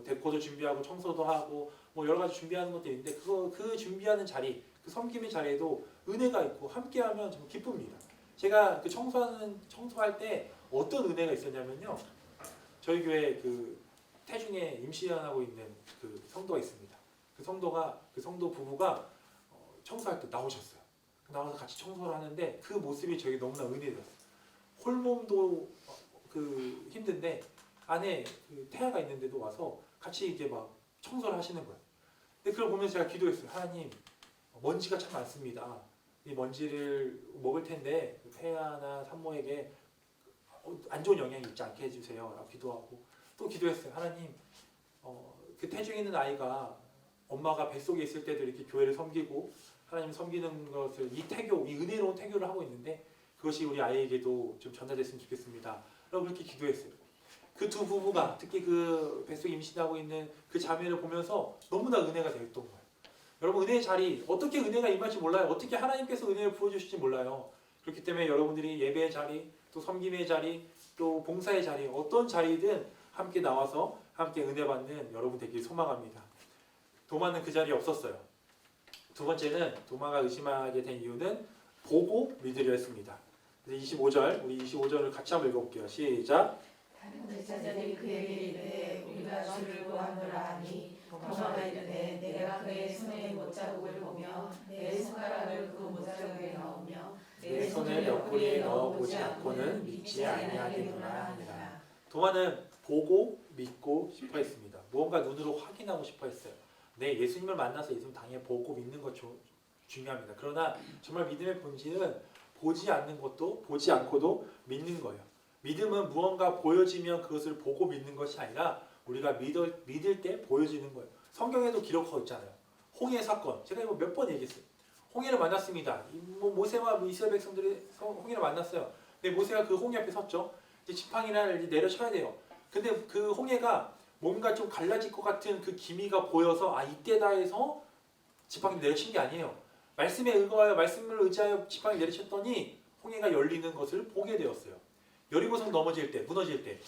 데코도 준비하고 청소도 하고 여러 가지 준비하는 것도 있는데 그 준비하는 자리, 그 섬김의 자리에도 은혜가 있고 함께하면 정말 기쁩니다. 제가 그 청소할 때 어떤 은혜가 있었냐면요. 저희 교회 그 태중에 임시연하고 있는 그 성도가 있습니다. 그 성도 부부가 청소할 때 나오셨어요. 나와서 같이 청소를 하는데 그 모습이 저에게 너무나 은혜였어요. 홀몸도 그 힘든데 안에 그 태아가 있는데도 와서 같이 이제 막 청소를 하시는 거예요. 근데 그걸 보면서 제가 기도했어요. 하나님, 먼지가 참 많습니다. 이 먼지를 먹을 텐데 태아나 산모에게 안 좋은 영향이 있지 않게 해주세요. 라고 기도하고 또 기도했어요. 하나님, 그 태중에 있는 아이가 엄마가 뱃속에 있을 때도 이렇게 교회를 섬기고 하나님 섬기는 것을 이 은혜로운 태교를 하고 있는데 그것이 우리 아이에게도 좀 전달됐으면 좋겠습니다. 라고 그렇게 기도했어요. 그 두 부부가 특히 그 뱃속에 임신하고 있는 그 자매를 보면서 너무나 은혜가 되었던 거예요. 여러분 은혜의 자리 어떻게 은혜가 임할지 몰라요. 어떻게 하나님께서 은혜를 부어주실지 몰라요. 그렇기 때문에 여러분들이 예배의 자리, 또 섬김의 자리, 또 봉사의 자리 어떤 자리든 함께 나와서 함께 은혜 받는 여러분 되길 소망합니다. 도마는 그 자리에 없었어요. 두 번째는 도마가 의심하게 된 이유는 보고 믿으려 했습니다. 25절, 우리 25절을 같이 한번 읽어볼게요. 시작. 제자들이 그에게 이르되 우리가 주를 보았노라 하니 도마가 이르되 내가 그의 손에 못자국을 보며 내 손가락을 그 못자국에 넣으며 내 손을 옆구리에 넣어 보지 않고는 믿지 아니하겠노라 하니라. 도마는 보고 믿고 싶어 했습니다. 무언가 눈으로 확인하고 싶어 했어요. 네, 예수님을 만나서 예수님 당연히 보고 믿는 것 중요합니다. 그러나 정말 믿음의 본질은 보지 않는 것도 보지 않고도 믿는 거예요. 믿음은 무언가 보여지면 그것을 보고 믿는 것이 아니라 우리가 믿을 때 보여지는 거예요. 성경에도 기록하고 있잖아요. 홍해 사건. 제가 이거 몇 번 얘기했어요. 홍해를 만났습니다. 모세와 이스라엘 백성들이 홍해를 만났어요. 근데 모세가 그 홍해 앞에 섰죠. 이제 지팡이를 내려쳐야 돼요. 근데 그 홍해가 뭔가 좀 갈라질 것 같은 그 기미가 보여서 이때다 해서 지팡이를 내려친 게 아니에요. 말씀에 의거하여 말씀을 의지하여 지팡이를 내려쳤더니 홍해가 열리는 것을 보게 되었어요. 여리고성 무너질 때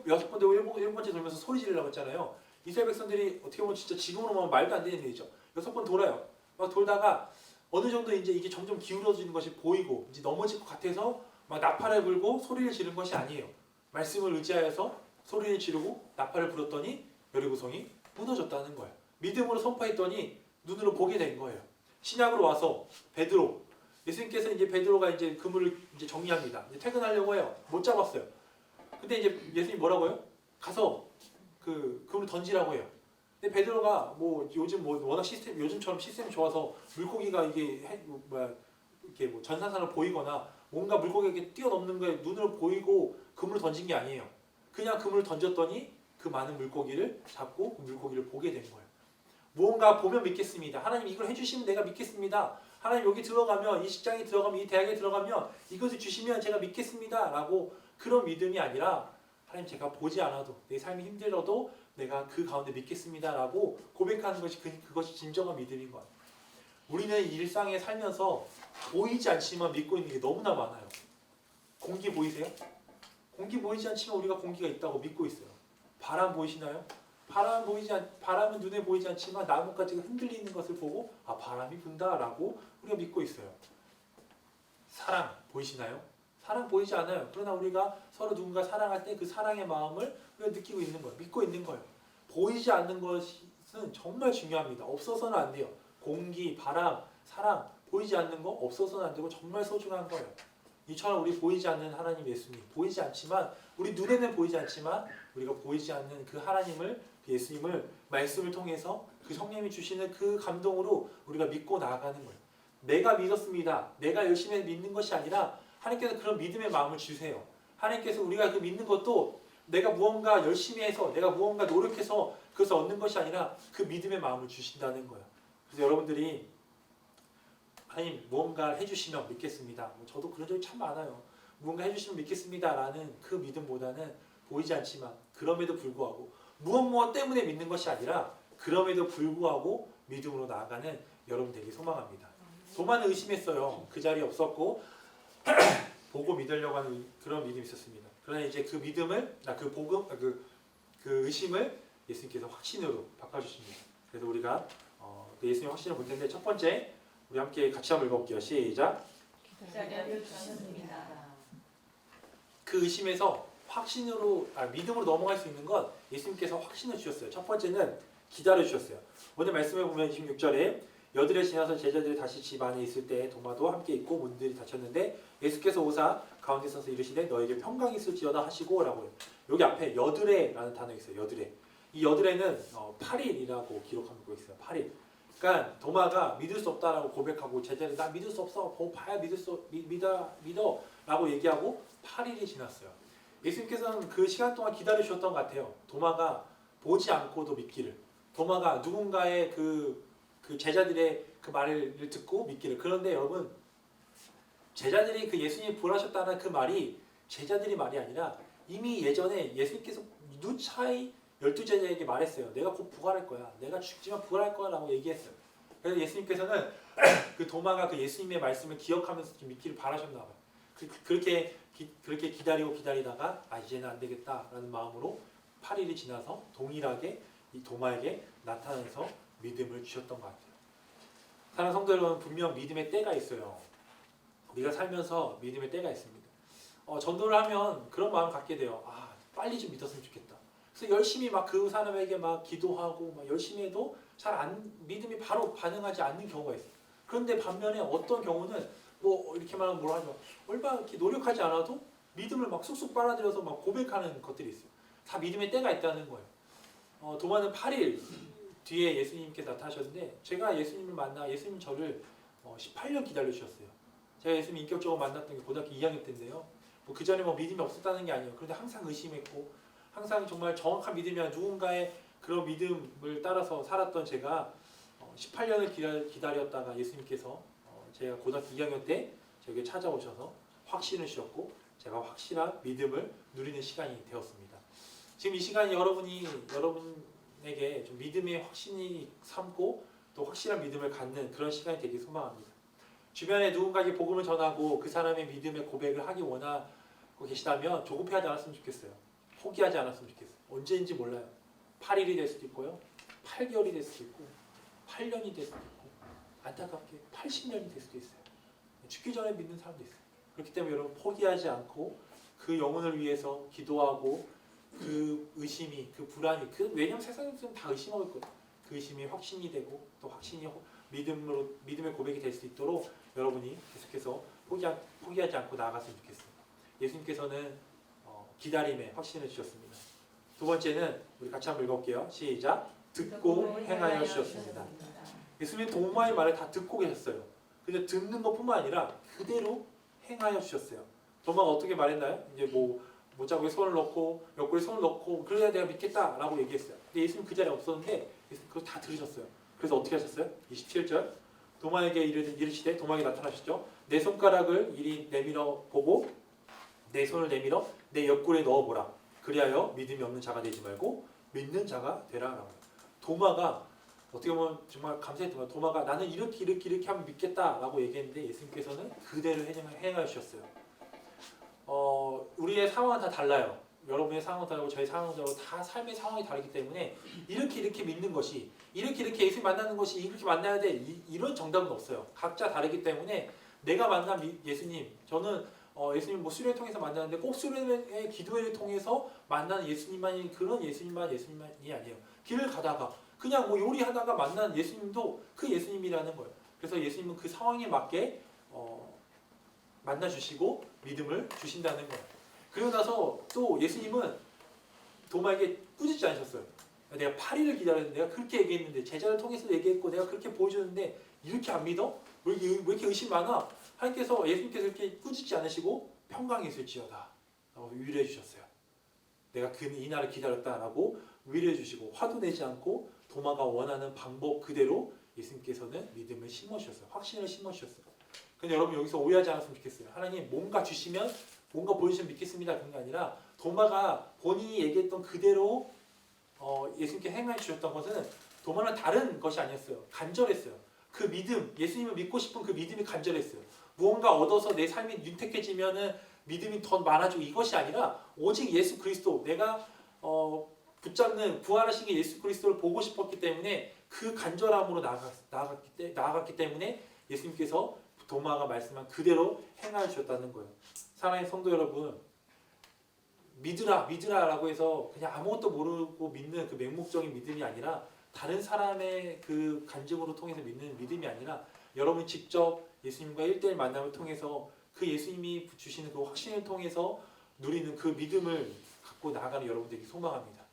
여섯 번째 돌면서 소리 지르려고 했잖아요. 이스라엘 백성들이 어떻게 보면 진짜 지금으로 보면 말도 안 되는 일이죠. 6번 돌아요. 막 돌다가 어느 정도 이제 이게 점점 기울어지는 것이 보이고 이제 넘어질 것 같아서 막 나팔을 불고 소리를 지른 것이 아니에요. 말씀을 의지하여서 소리를 지르고 나팔을 불었더니 여리고성이 무너졌다는 거예요. 믿음으로 선포했더니 눈으로 보게 된 거예요. 신약으로 와서 베드로 예수님께서 이제 베드로가 이제 그물을 이제 정리합니다. 이제 퇴근하려고 해요. 못 잡았어요. 근데 이제 예수님 뭐라고요? 가서 그걸 던지라고 해요. 근데 베드로가 뭐 요즘 뭐 워낙 요즘처럼 시스템이 좋아서 물고기가 이게 이렇게 뭐 전산상으로 보이거나 뭔가 물고기가 이렇게 뛰어넘는 거에 눈으로 보이고 그물을 던진 게 아니에요. 그냥 그물을 던졌더니 그 많은 물고기를 잡고 그 물고기를 보게 된 거예요. 무언가 보면 믿겠습니다. 하나님 이걸 해주시면 내가 믿겠습니다. 하나님 여기 들어가면 이 직장에 들어가면 이 대학에 들어가면 이것을 주시면 제가 믿겠습니다. 라고 그런 믿음이 아니라 하나님 제가 보지 않아도 내 삶이 힘들어도 내가 그 가운데 믿겠습니다. 라고 고백하는 것이 그것이 진정한 믿음인 거예요. 우리는 일상에 살면서 보이지 않지만 믿고 있는 게 너무나 많아요. 공기 보이세요? 공기 보이지 않지만 우리가 공기가 있다고 믿고 있어요. 바람 보이시나요? 바람은 눈에 보이지 않지만 나뭇가지가 흔들리는 것을 보고 아 바람이 분다라고 우리가 믿고 있어요. 사랑 보이시나요? 사랑 보이지 않아요. 그러나 우리가 서로 누군가 사랑할 때 그 사랑의 마음을 우리가 느끼고 있는 거예요. 믿고 있는 거예요. 보이지 않는 것은 정말 중요합니다. 없어서는 안 돼요. 공기, 바람, 사랑 보이지 않는 거 없어서는 안 되고 정말 소중한 거예요. 이처럼 우리 보이지 않는 하나님 예수님 보이지 않지만 우리 눈에는 보이지 않지만 우리가 보이지 않는 그 하나님을 예수님을 말씀을 통해서 그 성령님이 주시는 그 감동으로 우리가 믿고 나아가는 거예요. 내가 믿었습니다. 내가 열심히 믿는 것이 아니라 하나님께서 그런 믿음의 마음을 주세요. 하나님께서 우리가 그 믿는 것도 내가 무언가 열심히 해서 내가 무언가 노력해서 그것을 얻는 것이 아니라 그 믿음의 마음을 주신다는 거예요. 그래서 여러분들이 하나님 무언가 해주시면 믿겠습니다. 저도 그런 적이 참 많아요. 무언가 해주시면 믿겠습니다 라는 그 믿음보다는 보이지 않지만 그럼에도 불구하고 무엇 때문에 믿는 것이 아니라 그럼에도 불구하고 믿음으로 나아가는 여러분 되기 소망합니다. 도마는 의심했어요. 그 자리에 없었고 보고 믿으려고 하는 그런 믿음이 있었습니다. 그러나 이제 그 믿음을 그 의심을 예수님께서 확신으로 바꿔주십니다. 그래서 우리가 예수님의 확신을 볼 텐데 첫 번째 우리 함께 같이 한번 읽어볼게요. 시작. 기다려 주셨습니다. 그 의심에서 믿음으로 넘어갈 수 있는 건 예수님께서 확신을 주셨어요. 첫 번째는 기다려 주셨어요. 오늘 말씀에 보면 26절에 여드레 지나서 제자들이 다시 집 안에 있을 때 도마도 함께 있고 문들이 닫혔는데 예수께서 오사 가운데 서서 이르시되 너에게 평강이 있을지어다 하시고 라고 해요. 여기 앞에 여드레라는 단어가 있어요. 여드레. 이 여드레는 8일이라고 기록하고 있어요. 8일. 그러니까 도마가 믿을 수 없다라고 고백하고 제자들이 나 믿을 수 없어. 봐야 믿어 라고 얘기하고 8일이 지났어요. 예수님께서는 그 시간 동안 기다려 주셨던 것 같아요. 도마가 보지 않고도 믿기를. 도마가 누군가의 그 제자들의 그 말을 듣고 믿기를. 그런데 여러분 제자들이 그 예수님이 부활하셨다는 그 말이 제자들이 말이 아니라 이미 예전에 예수님께서 누차히 12제자에게 말했어요. 내가 곧 부활할 거야. 내가 죽지만 부활할 거야 라고 얘기했어요. 그래서 예수님께서는 그 도마가 그 예수님의 말씀을 기억하면서 좀 믿기를 바라셨나 봐요. 그렇게 기다리다가 이제는 안 되겠다라는 마음으로 8일이 지나서 동일하게 이 도마에게 나타나서 믿음을 주셨던 것 같아요. 사랑하는 성도 여러분, 분명 믿음의 때가 있어요. 우리가 살면서 믿음의 때가 있습니다. 전도를 하면 그런 마음 갖게 돼요. 빨리 좀 믿었으면 좋겠다. 그래서 열심히 막 그 사람에게 막 기도하고 막 열심히 해도 믿음이 바로 반응하지 않는 경우가 있어요. 그런데 반면에 어떤 경우는 뭐 이렇게 말하면 뭐라 하죠? 얼마나 이렇게 노력하지 않아도 믿음을 막 쑥쑥 빨아들여서 막 고백하는 것들이 있어요. 다 믿음의 때가 있다는 거예요. 도마는 8일 뒤에 예수님께 나타나셨는데 제가 예수님을 만나 예수님 저를 18년 기다려 주셨어요. 제가 예수님 인격적으로 만났던 게 고등학교 2학년 때인데요. 그 전에 믿음이 없었다는 게 아니에요. 그런데 항상 의심했고 항상 정말 정확한 믿음이 아니라 누군가의 그런 믿음을 따라서 살았던 제가 18년을 기다렸다가 예수님께서 제가 고등학교 2학년 때 저에게 찾아오셔서 확신을 주셨고 제가 확실한 믿음을 누리는 시간이 되었습니다. 지금 이 시간이 여러분에게 좀 믿음의 확신이 삼고 또 확실한 믿음을 갖는 그런 시간이 되길 소망합니다. 주변에 누군가에게 복음을 전하고 그 사람의 믿음의 고백을 하기 원하고 계시다면 조급해하지 않았으면 좋겠어요. 포기하지 않았으면 좋겠어요. 언제인지 몰라요. 8일이 될 수도 있고요. 8개월이 될 수도 있고 8년이 될 수도 있고 안타깝게 80년이 될 수도 있어요. 죽기 전에 믿는 사람도 있어요. 그렇기 때문에 여러분 포기하지 않고 그 영혼을 위해서 기도하고 그 의심이 그 불안이 왜냐하면 세상에서는 다 의심하고 있거든요. 그 의심이 확신이 되고 또 확신이 믿음의 고백이 될 수 있도록 여러분이 계속해서 포기하지 않고 나아갔으면 좋겠어요. 예수님께서는 기다림에 확신을 주셨습니다. 두 번째는 우리 같이 한번 읽어볼게요. 시작. 듣고 행하여 주셨습니다. 예수님 도마의 말을 다 듣고 계셨어요. 근데 듣는 것뿐만 아니라 그대로 행하여 주셨어요. 도마가 어떻게 말했나요? 이제 뭐 못자국에 손을 넣고 옆구리에 손을 넣고 그래야 내가 믿겠다라고 얘기했어요. 근데 예수님 그 자리에 없었는데 예수님 그걸 다 들으셨어요. 그래서 어떻게 하셨어요? 27절 도마에게 이르시되 도마에게 나타나셨죠. 내 손가락을 이리 내밀어 보고 내 손을 내밀어 내 옆구리에 넣어보라. 그리하여 믿음이 없는 자가 되지 말고 믿는 자가 되라. 도마가 어떻게 보면 정말 감사했지만 도마가 나는 이렇게 하면 믿겠다라고 얘기했는데 예수님께서는 그대로 행하여 주셨어요. 우리의 상황은 다 달라요. 여러분의 상황은 다르고 저희 상황은 다르고 다 삶의 상황이 다르기 때문에 이렇게 믿는 것이 이렇게 예수님 만나는 것이 이렇게 만나야 돼 이런 정답은 없어요. 각자 다르기 때문에 내가 만난 예수님 저는 예수님 뭐 수련을 통해서 만나는데 꼭 수련의 기도회를 통해서 만나는 예수님만이 그런 예수님만이 아니에요. 길을 가다가 그냥 뭐 요리하다가 만난 예수님도 그 예수님이라는 거예요. 그래서 예수님은 그 상황에 맞게 만나주시고 믿음을 주신다는 거예요. 그러고 나서 또 예수님은 도마에게 꾸짖지 않으셨어요. 내가 8일을 기다렸는데 내가 그렇게 얘기했는데 제자를 통해서 얘기했고 내가 그렇게 보여주는데 이렇게 안 믿어? 왜 이렇게 의심 많아? 하나님께서 예수님께서 이렇게 꾸짖지 않으시고 평강이 있을지어다 라고 위로해 주셨어요. 내가 이날을 기다렸다라고 위로해 주시고 화도 내지 않고 도마가 원하는 방법 그대로 예수님께서는 믿음을 심어주셨어요. 확신을 심어주셨어요. 근데 여러분 여기서 오해하지 않았으면 좋겠어요. 하나님 뭔가 주시면 뭔가 보여주시면 믿겠습니다. 그런 게 아니라 도마가 본인이 얘기했던 그대로 예수님께 행해 주셨던 것은 도마는 다른 것이 아니었어요. 간절했어요. 그 믿음, 예수님을 믿고 싶은 그 믿음이 간절했어요. 무언가 얻어서 내 삶이 윤택해지면은 믿음이 더 많아지고 이것이 아니라 오직 예수 그리스도 내가 붙잡는 부활하신 게 예수 그리스도를 보고 싶었기 때문에 그 간절함으로 나아갔기 때문에 예수님께서 도마가 말씀한 그대로 행하여 주셨다는 거예요. 사랑하는 성도 여러분, 믿으라라고 해서 그냥 아무것도 모르고 믿는 그 맹목적인 믿음이 아니라 다른 사람의 그 간증으로 통해서 믿는 믿음이 아니라 여러분이 직접 예수님과 1대1 만남을 통해서 그 예수님이 주시는 그 확신을 통해서 누리는 그 믿음을 갖고 나아가는 여러분들에게 소망합니다.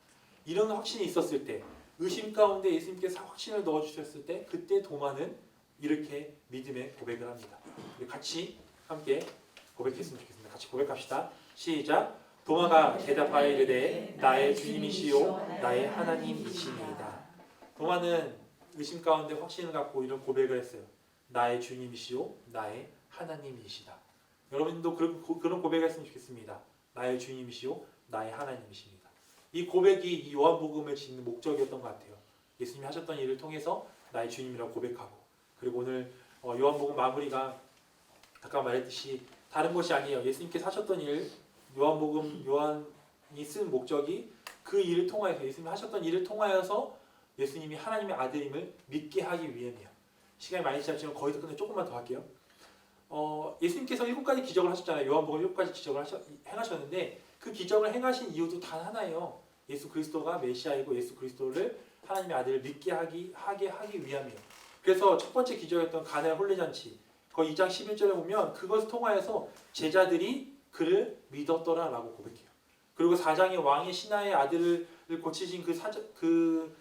이런 확신이 있었을 때 의심 가운데 예수님께서 확신을 넣어주셨을 때 그때 도마는 이렇게 믿음의 고백을 합니다. 우리 같이 함께 고백했으면 좋겠습니다. 같이 고백합시다. 시작. 도마가 대답하여 이르되 나의 주님이시요 나의 하나님이시니이다. 도마는 의심 가운데 확신을 갖고 이런 고백을 했어요. 나의 주님이시요 나의 하나님이시다. 여러분도 그런 고백을 했으면 좋겠습니다. 나의 주님이시요 나의 하나님이십니다. 이 고백이 이 요한복음을 짓는 목적이었던 것 같아요. 예수님이 하셨던 일을 통해서 나의 주님이라고 고백하고 그리고 오늘 요한복음 마무리가 아까 말했듯이 다른 것이 아니에요. 예수님께서 하셨던 일 요한이 쓴 목적이 그 일을 통하여서 예수님이 하셨던 일을 통하여서 예수님이 하나님의 아들임을 믿게 하기 위함이에요. 시간이 많이 지났지만 거의 다 끝내 조금만 더 할게요. 예수님께서 7가지 기적을 하셨잖아요. 요한복음 7가지 기적을 행하셨는데 그 기적을 행하신 이유도 단 하나예요. 예수 그리스도가 메시아이고 예수 그리스도를 하나님의 아들을 믿게 하게 하기 위함이에요. 그래서 첫 번째 기적이었던 가나의 혼례잔치 거기 2장 11절에 보면 그것을 통하여서 제자들이 그를 믿었더라라고 고백해요. 그리고 4장의 왕의 신하의 아들을 고치신 그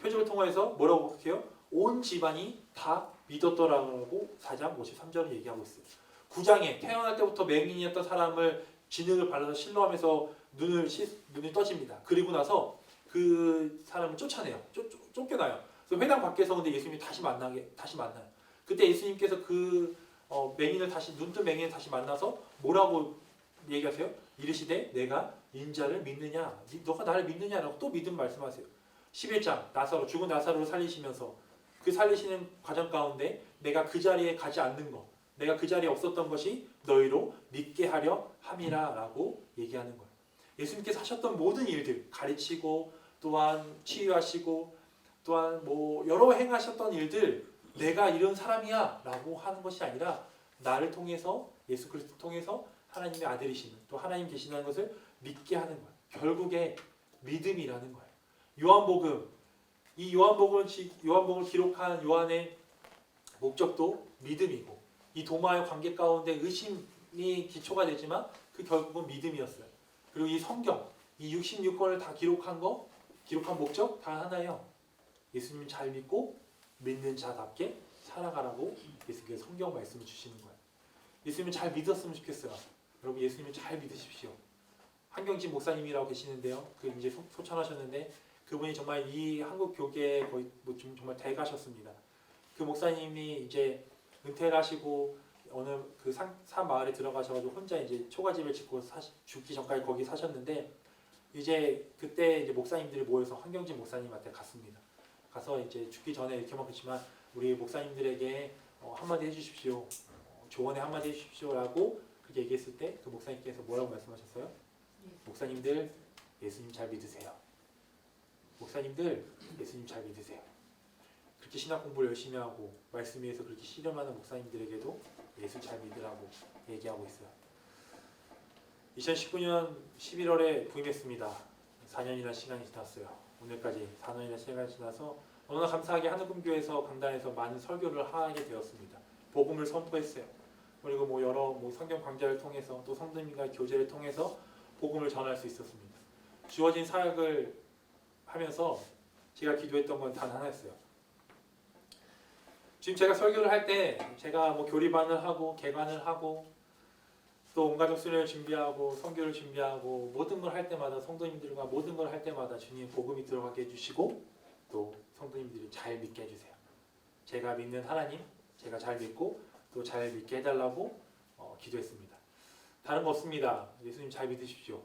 표적을 통해서 뭐라고 고백해요? 온 집안이 다 믿었더라고 4장 53절을 얘기하고 있어요. 9장에 태어날 때부터 맹인이었던 사람을 진흙을 발라서 실로하면서 눈이 떠집니다. 그리고 나서 그 사람을 쫓아내요. 쫓겨나요. 그래서 회당 밖에서 근데 예수님이 다시 만나요. 그때 예수님께서 그 맹인을 눈뜬 맹인을 다시 만나서 뭐라고 얘기하세요? 이르시되 내가 인자를 믿느냐? 너가 나를 믿느냐라고 또 믿음 말씀하세요. 11장 죽은 나사로를 살리시면서 그 살리시는 과정 가운데 내가 그 자리에 가지 않는 것 내가 그 자리에 없었던 것이 너희로 믿게 하려 함이라라고 얘기하는 거예요. 예수님께서 하셨던 모든 일들 가르치고 또한 치유하시고 또한 뭐 여러 행하셨던 일들 내가 이런 사람이야 라고 하는 것이 아니라 나를 통해서 예수 그리스도 통해서 하나님의 아들이신 또 하나님 계시다는 것을 믿게 하는 거예요. 결국에 믿음이라는 거예요. 요한복음을 기록한 요한의 목적도 믿음이고 이 도마의 관계 가운데 의심이 기초가 되지만 그 결국은 믿음이었어요. 그리고 이 성경 이 66권을 다 기록한 목적 다 하나예요. 예수님 잘 믿고 믿는 자답게 살아가라고 예수님께서 성경 말씀을 주시는 거예요. 예수님을 잘 믿었으면 좋겠어요. 여러분 예수님을 잘 믿으십시오. 한경진 목사님이라고 계시는데요. 그 이제 소천하셨는데 그분이 정말 이 한국 교계에 거의 좀 정말 대가셨습니다. 그 목사님이 이제 은퇴를 하시고 어느 그 산 마을에 들어가셔가지고 혼자 이제 초가집을 짓고 죽기 전까지 거기 사셨는데 이제 그때 이제 목사님들이 모여서 한경진 목사님한테 갔습니다. 가서 이제 죽기 전에 이렇게만 그렇지만 우리 목사님들에게 한마디 해주십시오. 조언에 한마디 해주십시오라고 그렇게 얘기했을 때 그 목사님께서 뭐라고 말씀하셨어요? 목사님들 예수님 잘 믿으세요. 목사님들 예수님 잘 믿으세요. 그렇게 신학 공부를 열심히 하고 말씀 위에서 그렇게 씨름하는 목사님들에게도 예수 잘 믿으라고 얘기하고 있어요. 2019년 11월에 부임했습니다. 4년이라는 시간이 지났어요. 오늘까지 4년이라는 시간이 지나서 너무나 감사하게 한국금교에서 강단에서 많은 설교를 하게 되었습니다. 복음을 선포했어요. 그리고 여러 성경 강좌를 통해서 또 성도님과 교제를 통해서 복음을 전할 수 있었습니다. 주어진 사역을 하면서 제가 기도했던 건 단 하나였어요. 지금 제가 설교를 할 때 제가 교리반을 하고 개관을 하고 또 온가족 수련을 준비하고 선교를 준비하고 모든 걸 할 때마다 성도님들과 모든 걸 할 때마다 주님 복음이 들어가게 해주시고 또 성도님들이 잘 믿게 해주세요. 제가 믿는 하나님, 제가 잘 믿고 또 잘 믿게 해달라고 기도했습니다. 다른 거 없습니다. 예수님 잘 믿으십시오.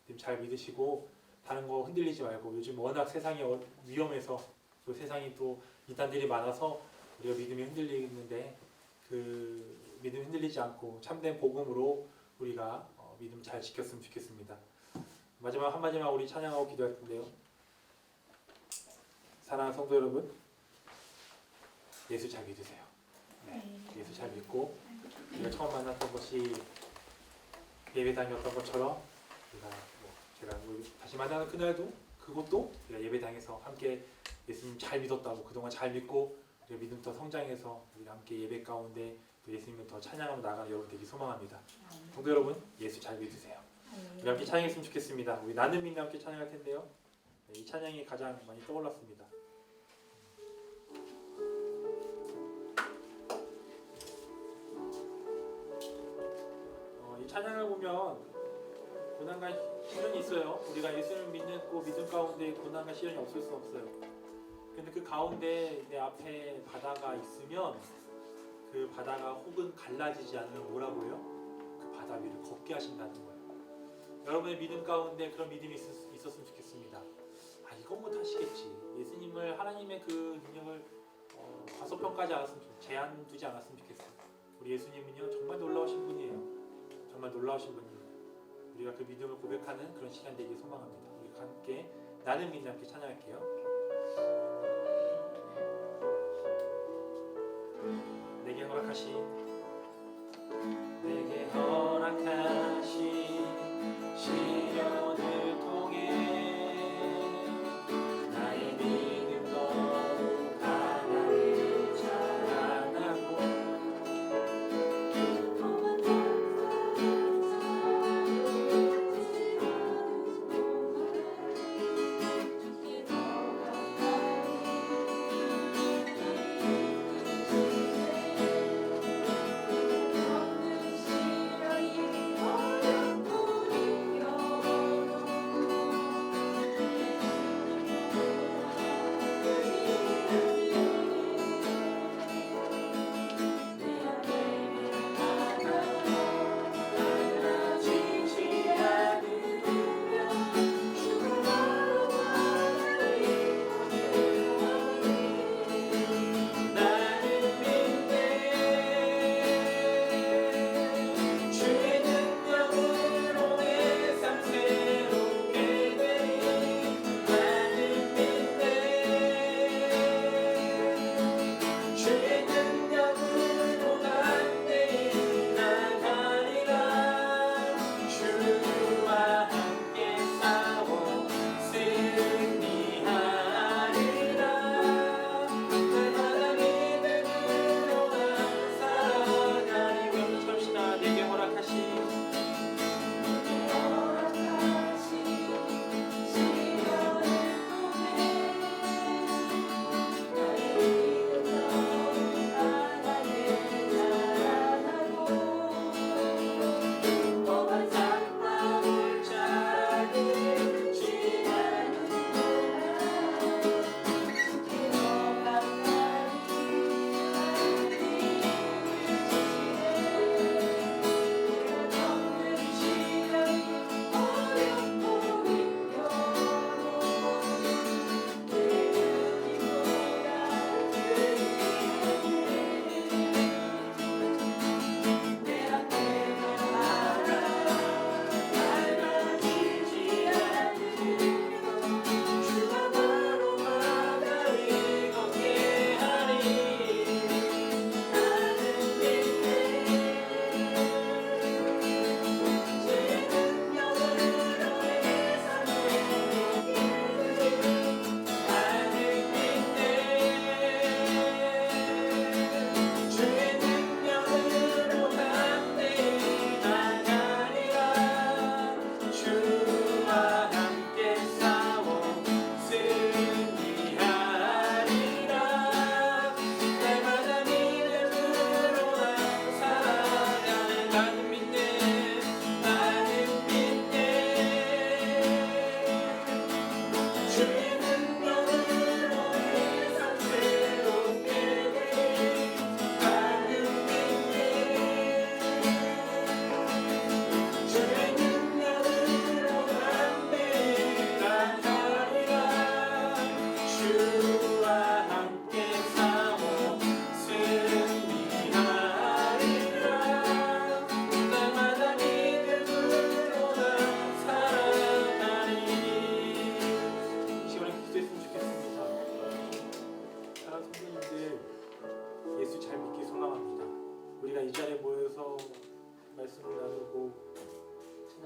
예수님 잘 믿으시고 다른 거 흔들리지 말고 요즘 워낙 세상이 위험해서 또 세상이 또 이단들이 많아서 우리가 믿음이 흔들리는데 그 믿음 흔들리지 않고 참된 복음으로 우리가 믿음 잘 지켰으면 좋겠습니다. 마지막 한마디만 우리 찬양하고 기도할 텐데요. 사랑하는 성도 여러분, 예수 잘 믿으세요. 네, 예수 잘 믿고 우리가 처음 만났던 것이 예배당이었던 것처럼 제가 다시 만나는 그날도 그것도 우리가 예배당에서 함께 예수님 잘 믿었다고 그동안 잘 믿고 우리가 믿음 더 성장해서 우리가 함께 예배 가운데 또 예수님을 더 찬양하며 나가는 여러분 되기 소망합니다. 성도 여러분, 예수 잘 믿으세요. 우리 함께 찬양했으면 좋겠습니다. 우리 나는 믿는 함께 찬양할 텐데요. 이 찬양이 가장 많이 떠올랐습니다. 이 찬양을 보면 고난과 시련이 있어요. 우리가 예수를 믿고 믿음 가운데 고난과 시련이 없을 수 없어요. 근데 그 가운데 내 앞에 바다가 있으면 그 바다가 혹은 갈라지지 않으면 뭐라고요? 그 바다 위를 걷게 하신다는 거예요. 여러분의 믿음 가운데 그런 믿음이 있었으면 좋겠습니다. 이건 못하시겠지. 예수님을 하나님의 그 능력을 과소평가하지 않았으면 좋겠어요. 제한 두지 않았으면 좋겠어요. 우리 예수님은요 정말 놀라우신 분이에요. 정말 놀라우신 분입니다. 우리가 그 믿음을 고백하는 그런 시간 되길 소망합니다. 우리 함께 나는 믿는 함께 찬양할게요. 내게 허락하신 시련을 통해 나의 믿음 더욱 강하게 자라나고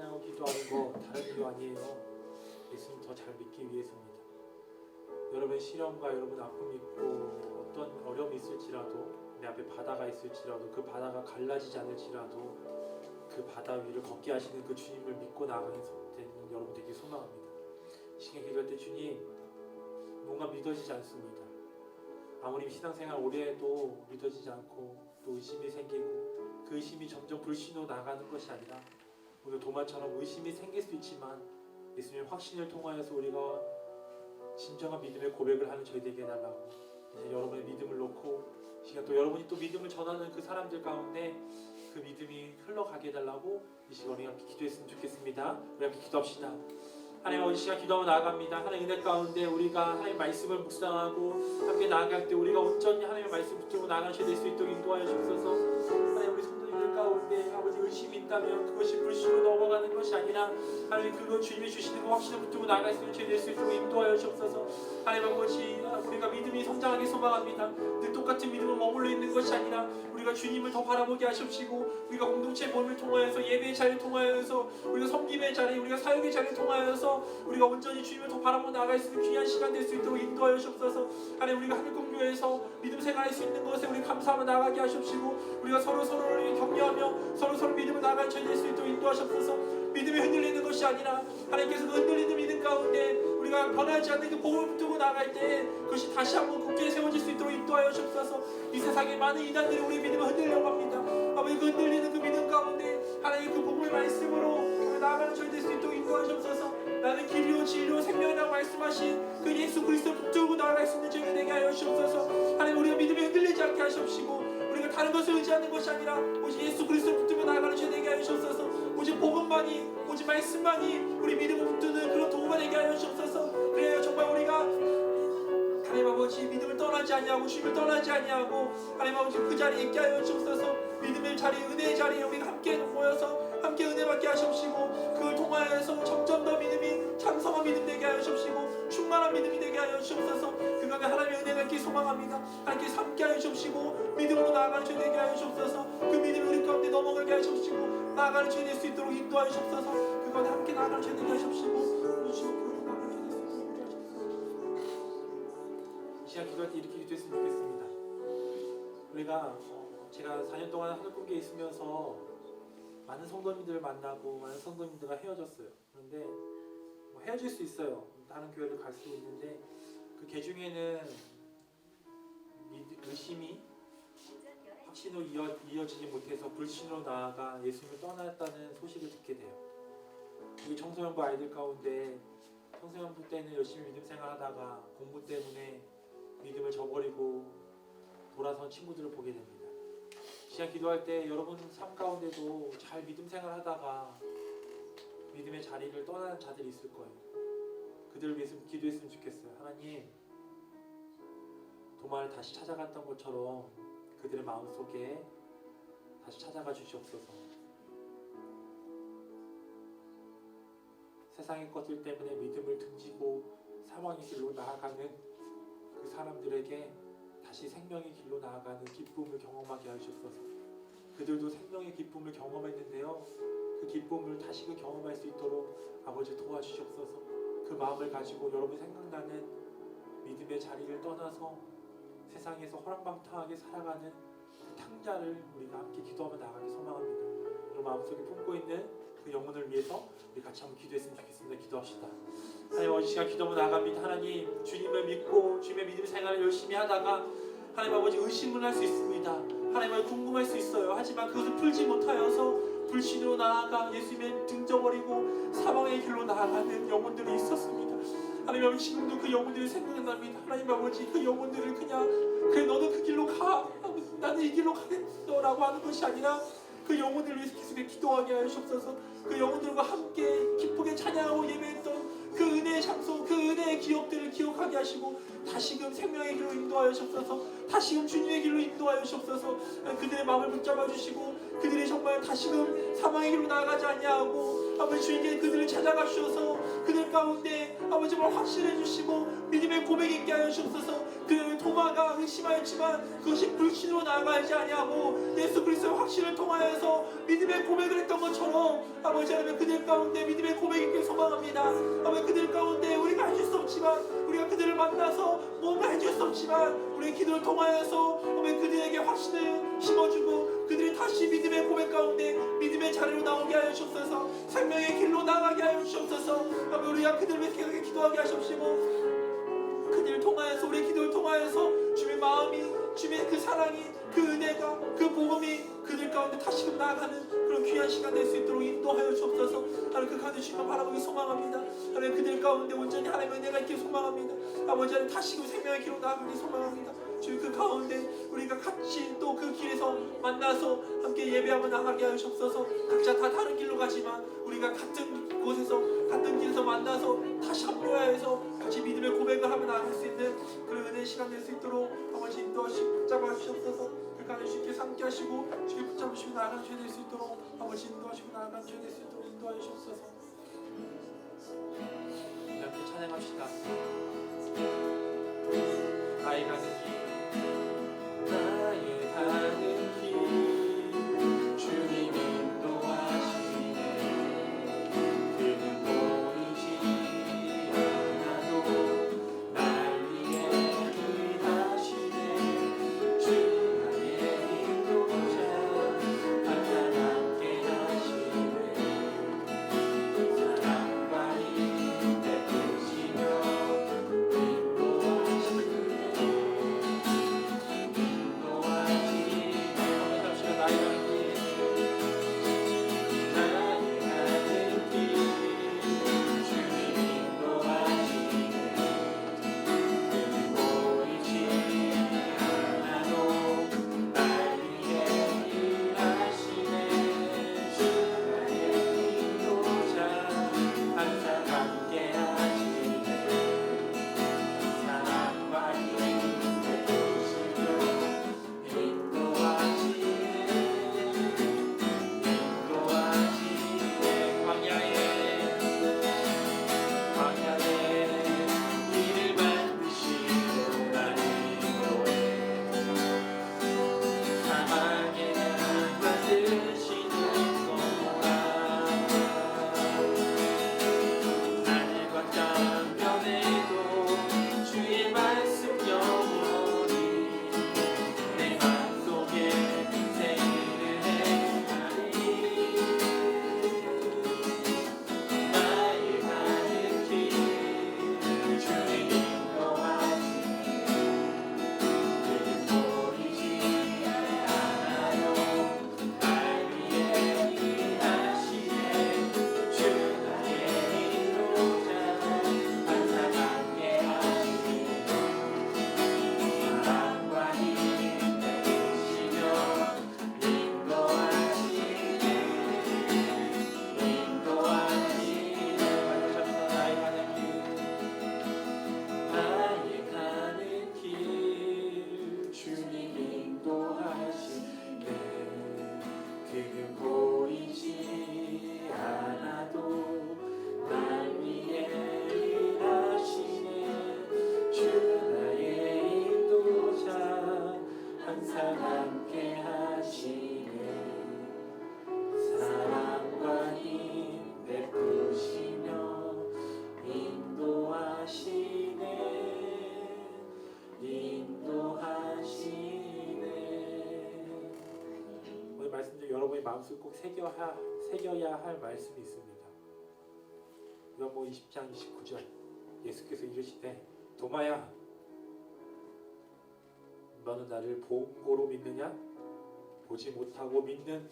찬양하고 기도하는 거 다른 이유 아니에요. 예수님 더 잘 믿기 위해서입니다. 여러분의 시련과 여러분 아픔이 있고 어떤 어려움이 있을지라도 내 앞에 바다가 있을지라도 그 바다가 갈라지지 않을지라도 그 바다 위를 걷게 하시는 그 주님을 믿고 나아가는 여러분 되게 소망합니다. 시간 기도할 때 주님 뭔가 믿어지지 않습니다. 아무리 신앙생활 오래 해도 믿어지지 않고 또 의심이 생기고 그 의심이 점점 불신으로 나가는 것이 아니라 오늘 도마처럼 의심이 생길 수 있지만 예수님의 확신을 통하여서 우리가 진정한 믿음의 고백을 하는 저희 되게 해달라고 이제 여러분의 믿음을 놓고 시간 또 여러분이 또 믿음을 전하는 그 사람들 가운데 그 믿음이 흘러가게 해달라고 이 시간 우리 함께 기도했으면 좋겠습니다. 우리 함께 기도합시다. 하나님 이 시간 기도하며 나아갑니다. 하나님 은혜 가운데 우리가 하나님 말씀을 묵상하고 함께 나아갈 때 우리가 온전히 하나님의 말씀 붙들고 나아가셔야 될 수 있도록 인도하여 주옵소서. 하나님 우리 성도님들 가운데 아버지 의심이 있다면 그것이 불신으로 넘어가는 것이 아니라 하나님 그거 주님이 주시는 그 확신을 붙들고 나아갈 수 있는 죄 될 수 있도록 인도하여 주옵소서. 하나님 아버지 우리가 믿음이 성장하기 소망합니다. 늘 똑같은 믿음을 머물러 있는 것이 아니라 우리가 주님을 더 바라보게 하십시고 우리가 공동체 모임을 통하여서 예배의 자리를 통하여서 우리가 섬김의 자리 우리가 사역의 자리를 통하여서 우리가 온전히 주님을 더 바라보고 나아갈 수 있는 귀한 시간 될 수 있도록 인도하여 주옵소서. 하나님 우리가 하늘공교에서 믿음 생활할 수 있는 것에 우리 감사하며 나아가게 하십시고 우리가 서로를 격려하며 서로 믿음을 나아갈 수 될 수 있도록 인도하옵소서. 믿음이 흔들리는 것이 아니라 하나님께서 그 흔들리는 믿음 가운데 우리가 변하지 않는 그 복음을 붙들고 나아갈 때 그것이 다시 한번 굳게 세워질 수 있도록 인도하여 주옵소서. 이 세상에 많은 이단들이 우리 믿음을 흔들려고 합니다. 아버지 그 흔들리는 그 믿음 가운데 하나님 그 복음의 말씀으로 나아가는 저희 될 수 있도록 인도하여 주옵소서. 나는 길이요 진리요 생명이라고 말씀하신 그 예수 그리스도를 붙들고 나아갈 수 있는 저희 되게 하여 주옵소서. 하나님 우리가 믿음이 흔들리지 않게 하시옵시고 우리가 다른 것을 의지하는 것이 아니라 오직 예수 그리스도를 붙들고 나아가는 저희 되게 하여 주옵소서. 오직 복음만이 오직 말씀만이 우리 믿음을 붙드는 그런 도구가 되게 하여 주옵소서. 그래야 정말 우리가 하나님 아버지 믿음을 떠나지 아니하고 주님을 떠나지 아니하고 하나님 아버지 그 자리에 있게 하여 주옵소서. 믿음의 자리 은혜의 자리에 우리가 함께 모여서 함께 은혜 받게 하시옵시고 그걸 통하여서 점점 더 믿음이 참성한 믿음 되게 하여 주옵시고 충만한 믿음이 되게 하여 주옵소서. 그간에 하나님의 은혜가 있기 소망합니다. 하나님께서 함께 하여 주옵시고 믿음으로 나아가는 죄 되게 하여 주옵소서. 그 믿음이 우리 가운데 넘어가게 하여 주옵시고 나아가는 죄 될 수 있도록 인도하여 주옵소서. 그간에 함께 나아가는 죄 되게 하십시고 이 시간 기도할 때 이렇게 기도했으면 좋겠습니다. 우리가 제가 4년 동안 하늘공교에 있으면서 많은 성도님들을 만나고 많은 성도님들과 헤어졌어요. 그런데 헤어질 수 있어요. 다른 교회를 갈 수 있는데 그 중에는 의심이 확신으로 이어지지 못해서 불신으로 나아가 예수님을 떠났다는 소식을 듣게 돼요. 우리 청소년부 아이들 가운데 청소년부 때는 열심히 믿음 생활하다가 공부 때문에 믿음을 저버리고 돌아선 친구들을 보게 됩니다. 시간 기도할 때 여러분 삶 가운데도 잘 믿음 생활하다가 믿음의 자리를 떠나는 자들이 있을 거예요. 그들을 위해서 기도했으면 좋겠어요. 하나님 도마를 다시 찾아갔던 것처럼 그들의 마음속에 다시 찾아가 주시옵소서. 세상의 것들 때문에 믿음을 등지고 사망의 길로 나아가는 그 사람들에게 다시 생명의 길로 나아가는 기쁨을 경험하게 하시옵소서. 그들도 생명의 기쁨을 경험했는데요. 그 기쁨을 다시금 경험할 수 있도록 아버지 도와주시옵소서. 그 마음을 가지고 여러분 생각나는 믿음의 자리를 떠나서 세상에서 호랑방탕하게 살아가는 그 탕자를 우리가 함께 기도하며 나가기 소망합니다. 여러분 마음속에 품고 있는 그 영혼을 위해서 우리 같이 한번 기도했으면 좋겠습니다. 기도합시다. 하나님 아버지 시간 기도하며 나갑니다. 하나님 주님을 믿고 주님의 믿음 생활을 열심히 하다가 하나님 아버지 의심을 할 수 있습니다. 하나님 아버지 궁금할 수 있어요. 하지만 그것을 풀지 못하여서 불신으로 나아가 예수님의 등져버리고 사망의 길로 나아가는 영혼들이 있었습니다. 하나님 아버지 지금도 그 영혼들이 생각납니다. 하나님 아버지 그 영혼들을 그냥 그래 너는 그 길로 가 나는 이 길로 가겠어 라고 하는 것이 아니라 그 영혼들을 위해서 계속해 기도하게 하시옵소서. 그 영혼들과 함께 기쁘게 찬양하고 예배했던 그 은혜의 장소 그 은혜의 기억들을 기억하게 하시고 다시금 생명의 길로 인도하여 주옵소서. 다시금 주님의 길로 인도하여 주옵소서. 그들의 마음을 붙잡아 주시고 그들이 정말 다시금 사망의 길로 나아가지 아니하고 아버지 주님께 그들을 찾아가 주셔서 그들 가운데 아버지 정말 확신해 주시고 믿음의 고백 있게 하여 주옵소서. 그들의 도마가 의심하였지만 그것이 불신으로 나아가지 아니하고 예수 그리스도의 확신을 통하여서 믿음의 고백을 했던 것처럼 아버지 하나님 그들 가운데 믿음의 고백 있게 소망합니다. 아버지 그들 가운데 우리가 해줄 수 없지만 우리가 그들을 만나서 뭔가 해줄 수 없지만 우리의 기도를 통하여서 아버지 그들에게 확신을 심어주고 그들이 다시 믿음의 고백 가운데 믿음의 자리로 나오게 하여 주옵소서. 생명의 길로 나가게 하여 주옵소서. 아버지 우리가 그들을 위해 기도하게 하시옵시고 그들을 통하여서 우리의 기도를 통하여서 주의 마음이 주의 그 사랑이 그 은혜가 그 복음이 그들 가운데 다시금 나아가는 그런 귀한 시간 될 수 있도록 인도하여 주옵소서. 하나님 그 가운데 주님을 바라보기 소망합니다. 하나님 그들 가운데 온전히 하나님의 은혜가 있길 소망합니다. 아버지 하나님 다시금 생명의 길로 나아가기 소망합니다. 주님 그 가운데 우리가 같이 또 그 길에서 만나서 함께 예배하며 나가게 하여 주옵소서. 각자 다 다른 길로 가지만 우리가 같은 곳에서 같은 길에서 만나서 다시 합류하여서 같이 믿음의 고백을 하며 나아갈 수 있는 그런 은혜의 시간 될 수 있도록 아버지 인도하시고 붙잡아 주옵소서. 그 가운데 주님께 함께 하시고 주님 붙잡으시고 나아가는 죄 될 수 있도록 아버지 인도하시고 나아가는 죄 될 수 있도록 인도하여 주옵소서. 함께 찬양합시다. 나의 가는 길 나의 가는 길 주님 인도하시네. 그는 보이지 않아도 날 위해 일하시네. 주 나의 인도자 항상 함께 하시네. 사랑과 힘 베푸시며 여러분의 마음속에 꼭 새겨야 할 말씀이 있습니다. 요한복음 20장 29절 예수께서 이르시되 도마야 너는 나를 본고로 믿느냐? 보지 못하고 믿는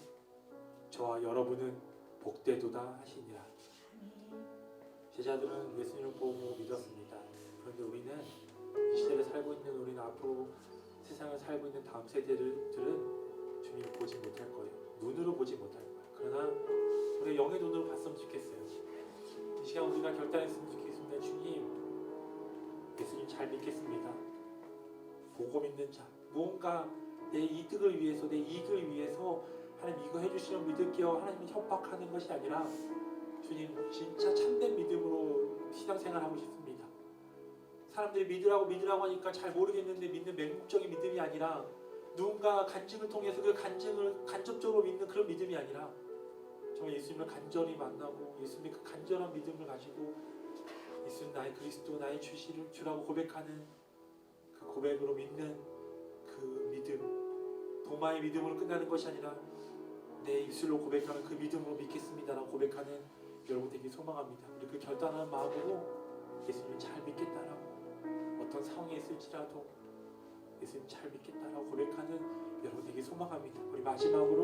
저와 여러분은 복되도다 하시니라. 제자들은 예수님을 보고 믿었습니다. 그런데 우리는 이 시대를 살고 있는 우리는 앞으로 세상을 살고 있는 다음 세대들은 주님을 보지 못할 거예요. 눈으로 보지 못할 거예요. 그러나 우리 영의 눈으로 봤으면 좋겠어요. 이 시간 우리가 결단했으면 좋겠습니다. 주님, 예수님 잘 믿겠습니다. 보고 믿는 자, 무언가 내 이득을 위해서, 내 이익을 위해서 하나님 이거 해주시면 믿을게요 하나님을 협박하는 것이 아니라 주님 진짜 참된 믿음으로 신앙생활하고 싶습니다. 사람들이 믿으라고 하니까 잘 모르겠는데 믿는 맹목적인 믿음이 아니라 누군가 간증을 통해서 그 간증을 간접적으로 믿는 그런 믿음이 아니라 정말 예수님을 간절히 만나고 예수님의 그 간절한 믿음을 가지고 예수님 나의 그리스도 나의 주라고 고백하는 그 고백으로 믿는 그 믿음, 도마의 믿음으로 끝나는 것이 아니라 내 입술로 고백하는 그 믿음으로 믿겠습니다라고 고백하는 여러분 되게 소망합니다. 우리 그 결단하는 마음으로 예수님을 잘 믿겠다라고 어떤 상황에 있을지라도 예수님 잘 믿겠다라고 고백하는 여러분 되게 소망합니다. 우리 마지막으로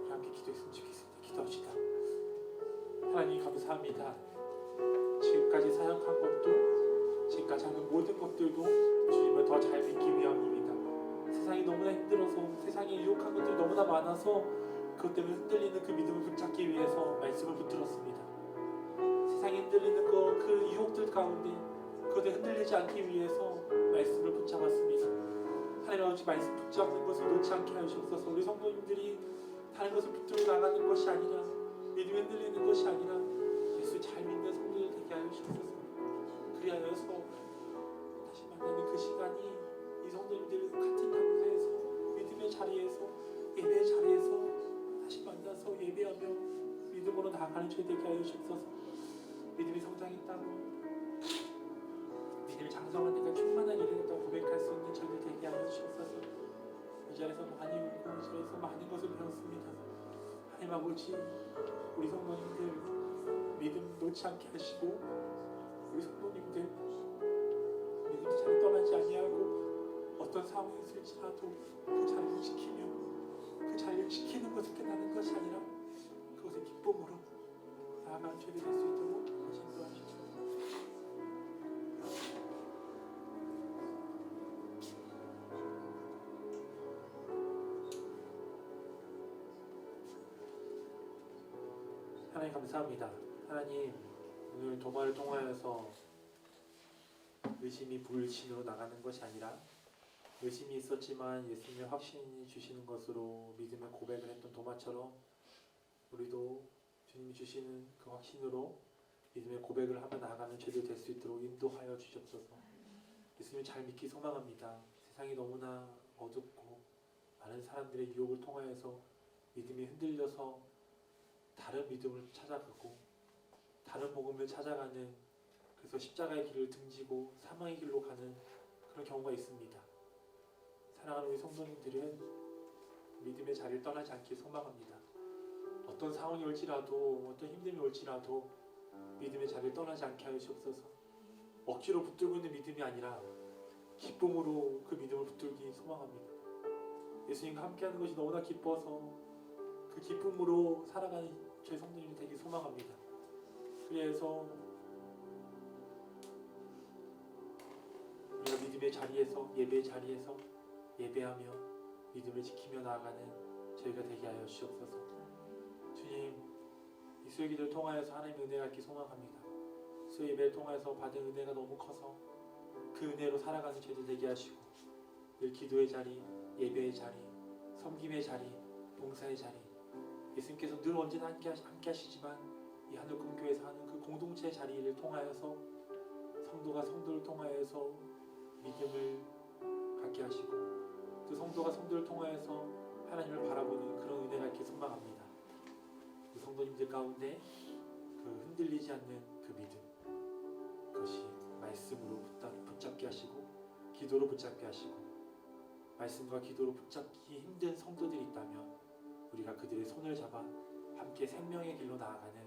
함께 기도했으면 좋겠습니다. 기도합시다. 하나님 감사합니다. 지금까지 사역한 것도 지금까지 하는 모든 것들도 주님을 더 잘 믿기 위함입니다. 세상이 너무나 힘들어서 세상에 유혹한 것들이 너무나 많아서 그것 때문에 흔들리는 그 믿음을 붙잡기 위해서 말씀을 붙들었습니다. 세상에 흔들리는 그 유혹들 가운데 그것에 흔들리지 않기 위해서 말씀을 붙잡았습니다. 하나님 아버지 말씀 붙잡는 것을 놓지 않게 하시옵소서. 우리 성도님들이 다른 것을 붙들고 나가는 것이 아니라 믿음이 흔들리는 것이 아니라 예수 잘 믿는 성도들 되게 하여 주옵소서. 그리하여서 다시 만나는 그 시간이 이 성도님들 같은 장소에서 믿음의 자리에서 예배의 자리에서 다시 만나서 예배하며 믿음으로 나아가는 저희 되게 하여 주옵소서. 믿음이 성장했다고 믿음이 장성한 데가 충만한 일이 됐다고 고백할 수 있는 저희들 되게 하여 주옵소서. 이 자리에서 많이 울고 이 자리에서 많은 것을 배웠습니다. 하나님 아버지 우리 성도님들 믿음 놓지 않게 하시고 우리 성도님들 믿음의 자리 떠나지 아니하고 어떤 상황이 있을지라도 그 자리를 지키며 그 자리를 지키는 것을 끝나는 것이 아니라 그것의 기쁨으로 나아가는 죄를 될 수 있도록 인도하시옵소서. 하나님 감사합니다. 하나님 오늘 도마를 통하여서 의심이 불신으로 나가는 것이 아니라 의심이 있었지만 예수님의 확신이 주시는 것으로 믿음의 고백을 했던 도마처럼 우리도 주님이 주시는 그 확신으로 믿음의 고백을 하며 나아가는 죄들 될 수 있도록 인도하여 주시옵소서. 예수님을 잘 믿기 소망합니다. 세상이 너무나 어둡고 많은 사람들의 유혹을 통하여서 믿음이 흔들려서 다른 믿음을 찾아가고 다른 복음을 찾아가는 그래서 십자가의 길을 등지고 사망의 길로 가는 그런 경우가 있습니다. 사랑하는 우리 성도님들은 믿음의 자리를 떠나지 않길 소망합니다. 어떤 상황이 올지라도 어떤 힘듦이 올지라도 믿음의 자리를 떠나지 않게 하여 주옵소서. 억지로 붙들고 있는 믿음이 아니라 기쁨으로 그 믿음을 붙들기 소망합니다. 예수님과 함께하는 것이 너무나 기뻐서 그 기쁨으로 살아가는 저희 성도님이 되기 소망합니다. 그래서 우리가 믿음의 자리에서 예배의 자리에서 예배하며 믿음을 지키며 나아가는 저희가 되게 하여 주옵소서. 주님 이 수요 기도를 통하여서 하나님의 은혜가 있기 소망합니다. 수요 예배를 통하여서 받은 은혜가 너무 커서 그 은혜로 살아가는 저희들 되게 하시고 늘 기도의 자리, 예배의 자리, 섬김의 자리, 봉사의 자리 예수님께서 늘 언제나 함께 하시지만 이 하늘꿈교회에서 하는 그 공동체의 자리를 통하여서 성도가 성도를 통하여서 믿음을 갖게 하시고 그 성도가 성도를 통하여서 하나님을 바라보는 그런 은혜가 있길 소망합니다. 그 성도님들 가운데 그 흔들리지 않는 그 믿음 그것이 말씀으로 붙잡게 하시고 기도로 붙잡게 하시고 말씀과 기도로 붙잡기 힘든 성도들이 있다면 우리가 그들의 손을 잡아 함께 생명의 길로 나아가는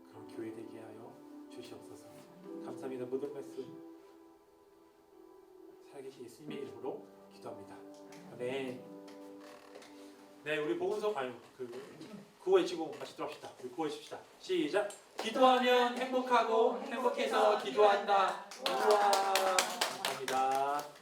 그런 교회 되게 하여 주시옵소서. 감사합니다. 모든 말씀 살아계신 예수님의 이름으로 기도합니다. 아멘. 네, 우리 복음서 구호 외치고 마치도록 합시다. 우리 구호 외칩시다. 시작. 기도하면 행복하고 행복해서 기도한다. 우와. 감사합니다.